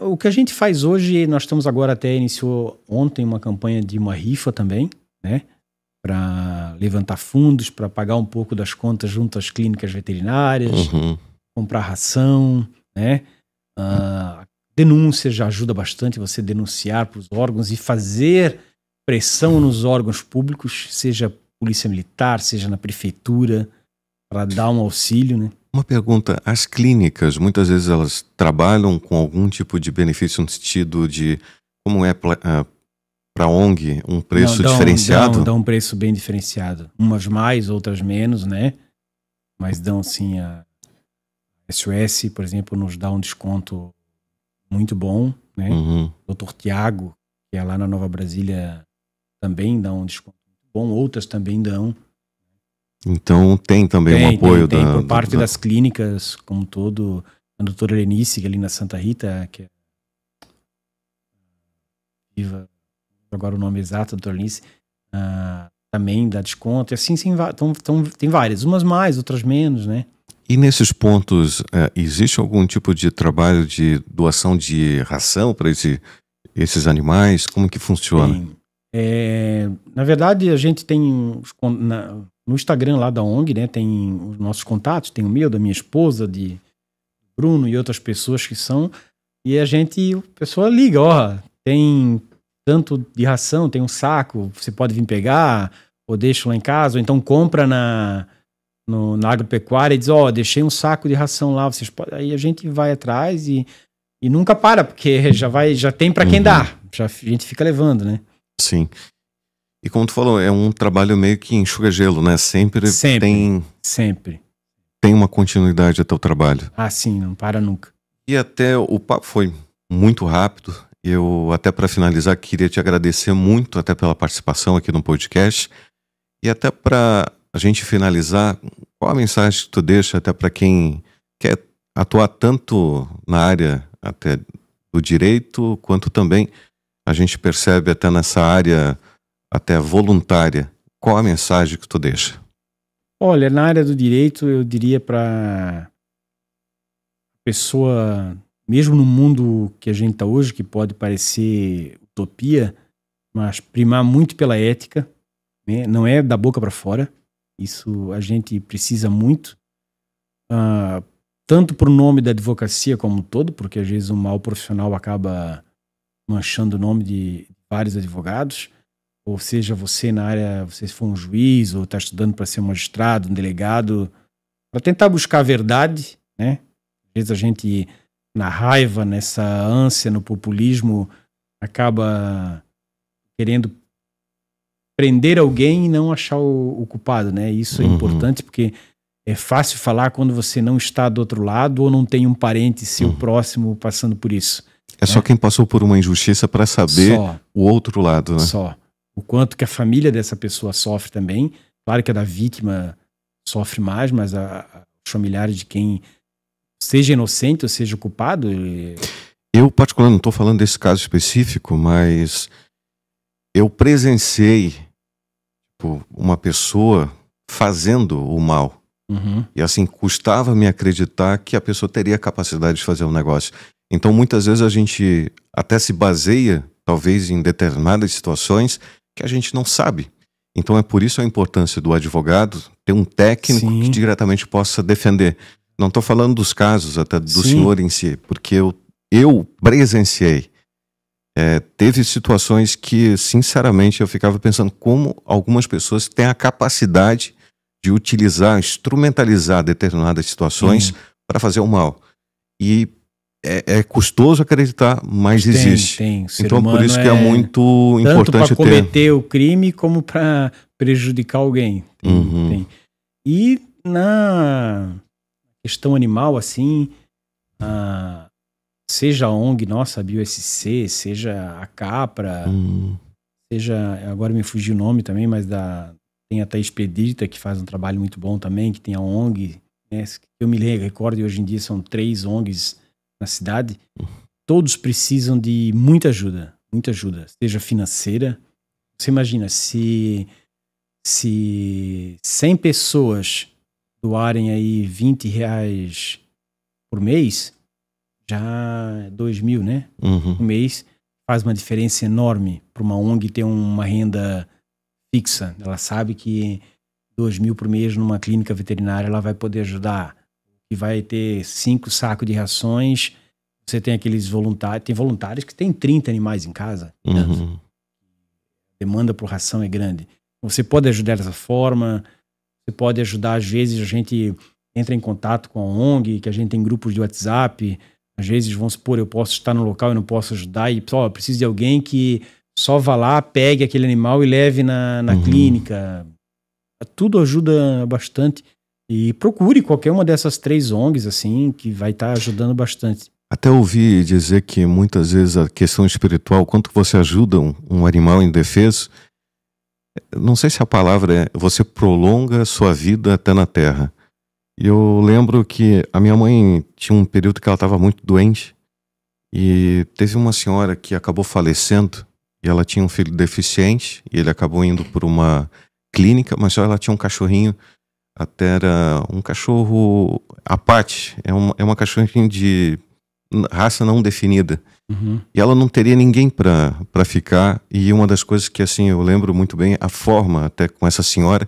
O que a gente faz hoje, nós estamos agora iniciou ontem uma campanha de uma rifa também, né? Para levantar fundos, para pagar um pouco das contas junto às clínicas veterinárias, comprar ração, né? Denúncia já ajuda bastante você denunciar para os órgãos e fazer pressão nos órgãos públicos, seja polícia militar, seja na prefeitura, para dar um auxílio, né? Uma pergunta, as clínicas, muitas vezes elas trabalham com algum tipo de benefício no sentido de, como é para a ONG, um preço diferenciado? Dão um preço bem diferenciado. Umas mais, outras menos, né? Mas dão sim, a SOS, por exemplo, nos dá um desconto muito bom, né? Dr. Tiago, que é lá na Nova Brasília, também dá um desconto muito bom, outras também dão. Então tem também um apoio por parte das clínicas, como todo, a doutora Lenice, ali na Santa Rita, que é viva, agora o nome exato, doutora Lenice, também dá desconto, e assim tem várias, umas mais, outras menos, né? E nesses pontos, existe algum tipo de trabalho de doação de ração para esses animais? Como que funciona? Na verdade, a gente tem no Instagram lá da ONG, né, tem os nossos contatos, tem o meu, da minha esposa, de Bruno e outras pessoas que são, e a pessoa liga, tem tanto de ração, tem um saco, você pode vir pegar, ou deixa lá em casa, ou então compra na agropecuária e diz, deixei um saco de ração lá, vocês podem. Aí a gente vai atrás e nunca para, porque já tem para quem dá, a gente fica levando, né? Sim. E como tu falou, é um trabalho meio que enxuga gelo, né? Sempre. Tem uma continuidade até o trabalho. Sim, não para nunca. E até o papo foi muito rápido. Eu, até para finalizar, queria te agradecer muito até pela participação aqui no podcast. E até para a gente finalizar, qual a mensagem que tu deixa até para quem quer atuar tanto na área até do direito, quanto também a gente percebe até nessa área até voluntária. Qual a mensagem que tu deixa? Olha, na área do direito, eu diria para pessoa, mesmo no mundo que a gente está hoje, que pode parecer utopia, mas primar muito pela ética, né? Não é da boca para fora. Isso a gente precisa muito, tanto por nome da advocacia como um todo, porque às vezes um mau profissional acaba manchando o nome de vários advogados, ou seja, você na área, você for um juiz ou está estudando para ser um magistrado, um delegado, para tentar buscar a verdade, né? Às vezes a gente, na raiva, nessa ânsia, no populismo, acaba querendo prender alguém e não achar o culpado, né? Isso é importante porque é fácil falar quando você não está do outro lado ou não tem um parente seu próximo passando por isso. É só quem passou por uma injustiça para saber o outro lado, né? Só. O quanto que a família dessa pessoa sofre também. Claro que a da vítima sofre mais, mas os familiares de quem seja inocente ou seja culpado. Eu, particularmente, não estou falando desse caso específico, mas eu presenciei uma pessoa fazendo o mal. E assim, custava-me acreditar que a pessoa teria a capacidade de fazer um negócio. Então, muitas vezes a gente até se baseia, talvez, em determinadas situações que a gente não sabe. Então, é por isso a importância do advogado ter um técnico que diretamente possa defender. Não estou falando dos casos até do senhor em si, porque eu presenciei. Teve situações que, sinceramente, eu ficava pensando como algumas pessoas têm a capacidade de utilizar, instrumentalizar determinadas situações para fazer o mal. E é custoso acreditar, mas existe. Então, por isso que é muito importante ter. Tanto para cometer o crime, como para prejudicar alguém. E na questão animal, assim, seja a ONG nossa, a BioSC, seja a Capra, seja, agora me fugiu o nome também, mas tem a Thaís Pedrita, que faz um trabalho muito bom também, que tem a ONG, né, eu me recordo, e hoje em dia são 3 ONGs na cidade. Todos precisam de muita ajuda, seja financeira. Você imagina, se 100 pessoas doarem aí R$20 por mês, já 2.000, né? Por mês, faz uma diferença enorme para uma ONG ter uma renda fixa. Ela sabe que 2.000 por mês numa clínica veterinária ela vai poder ajudar. E vai ter 5 sacos de rações. Você tem aqueles voluntários, tem voluntários que tem 30 animais em casa. A demanda por ração é grande. Você pode ajudar dessa forma, você pode ajudar, às vezes a gente entra em contato com a ONG, que a gente tem grupos de WhatsApp, às vezes, vamos supor, eu posso estar no local e não posso ajudar, e eu preciso de alguém que só vá lá, pegue aquele animal e leve na clínica. Tudo ajuda bastante. E procure qualquer uma dessas 3 ONGs, assim, que vai estar ajudando bastante. Até ouvi dizer que muitas vezes a questão espiritual, quanto você ajuda um animal indefeso, não sei se a palavra é, você prolonga a sua vida até na terra. E eu lembro que a minha mãe tinha um período que ela estava muito doente e teve uma senhora que acabou falecendo e ela tinha um filho deficiente e ele acabou indo por uma clínica, mas só ela tinha um cachorrinho, até era um cachorro Apache, é uma cachorrinha de raça não definida. E ela não teria ninguém para ficar, e uma das coisas que assim eu lembro muito bem, a forma até com essa senhora,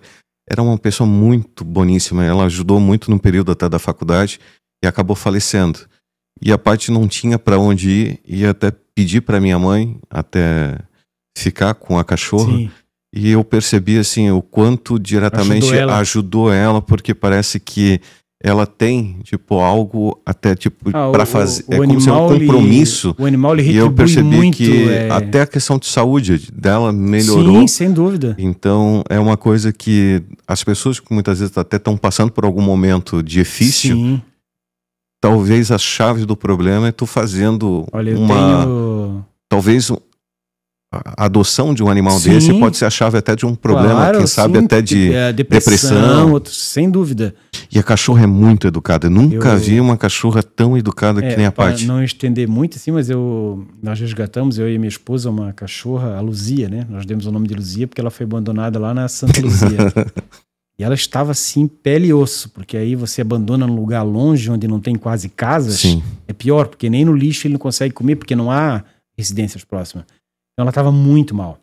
era uma pessoa muito boníssima, ela ajudou muito no período até da faculdade e acabou falecendo. E a Paty não tinha para onde ir, e até pedi para minha mãe até ficar com a cachorra. E eu percebi assim o quanto diretamente ajudou ela, porque parece que ela tem algo até para fazer, é como se é um compromisso. O animal lhe retribui. E eu percebi muito, que até a questão de saúde dela melhorou. Sim, sem dúvida. Então é uma coisa que as pessoas que muitas vezes até estão passando por algum momento difícil, talvez a chave do problema é tu fazendo talvez a adoção de um animal desse pode ser a chave até de um problema, quem sabe até de depressão. Sem dúvida. E a cachorra é muito educada. Eu nunca vi uma cachorra tão educada que nem a Paty. Para não estender muito assim, mas nós resgatamos, eu e minha esposa, uma cachorra, a Luzia, né? Nós demos o nome de Luzia porque ela foi abandonada lá na Santa Luzia. E ela estava assim, pele e osso, porque aí você abandona num lugar longe, onde não tem quase casas, é pior, porque nem no lixo ele não consegue comer, porque não há residências próximas. Então ela estava muito mal.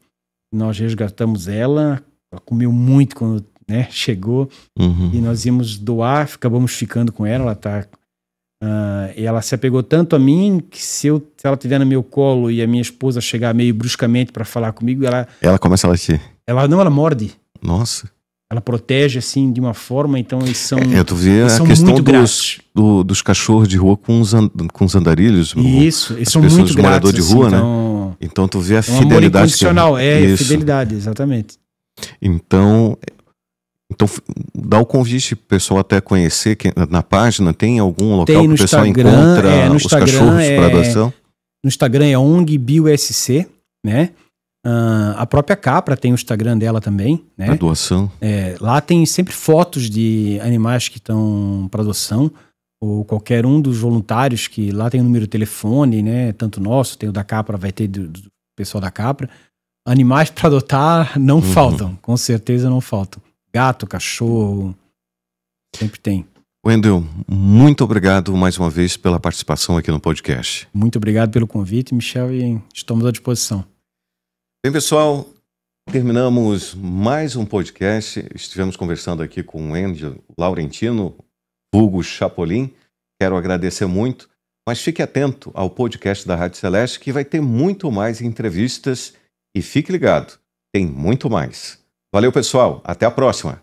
Nós resgatamos ela comeu muito quando chegou, e nós íamos doar, acabamos ficando com ela. Ela tá, e ela se apegou tanto a mim que se ela estiver no meu colo e a minha esposa chegar meio bruscamente para falar comigo, ela começa a latir. Ela morde. Nossa. Ela protege assim de uma forma, então eles são tu vê a questão dos cachorros de rua com os andarilhos. Isso, eles são muito gratos, moradores de rua, assim, né? Então tu vê a fidelidade. Amor incondicional, fidelidade, exatamente. Então dá o convite pro pessoal até conhecer, que na página tem algum local que o pessoal encontra os cachorros para adoção? No Instagram é ONG BioSC, né? A própria Capra tem o Instagram dela também, né? A doação. Lá tem sempre fotos de animais que estão para adoção, ou qualquer um dos voluntários, que lá tem o número de telefone, né? Tanto nosso, tem o da Capra, vai ter do pessoal da Capra. Animais para adotar não faltam, com certeza não faltam. Gato, cachorro, sempre tem. Wendel, muito obrigado mais uma vez pela participação aqui no podcast. Muito obrigado pelo convite, Michel, e estamos à disposição. Bem, pessoal, terminamos mais um podcast. Estivemos conversando aqui com o Wendel Laurentino, vulgo Chapolin. Quero agradecer muito, mas fique atento ao podcast da Rádio Celeste, que vai ter muito mais entrevistas, e fique ligado, tem muito mais. Valeu, pessoal, até a próxima.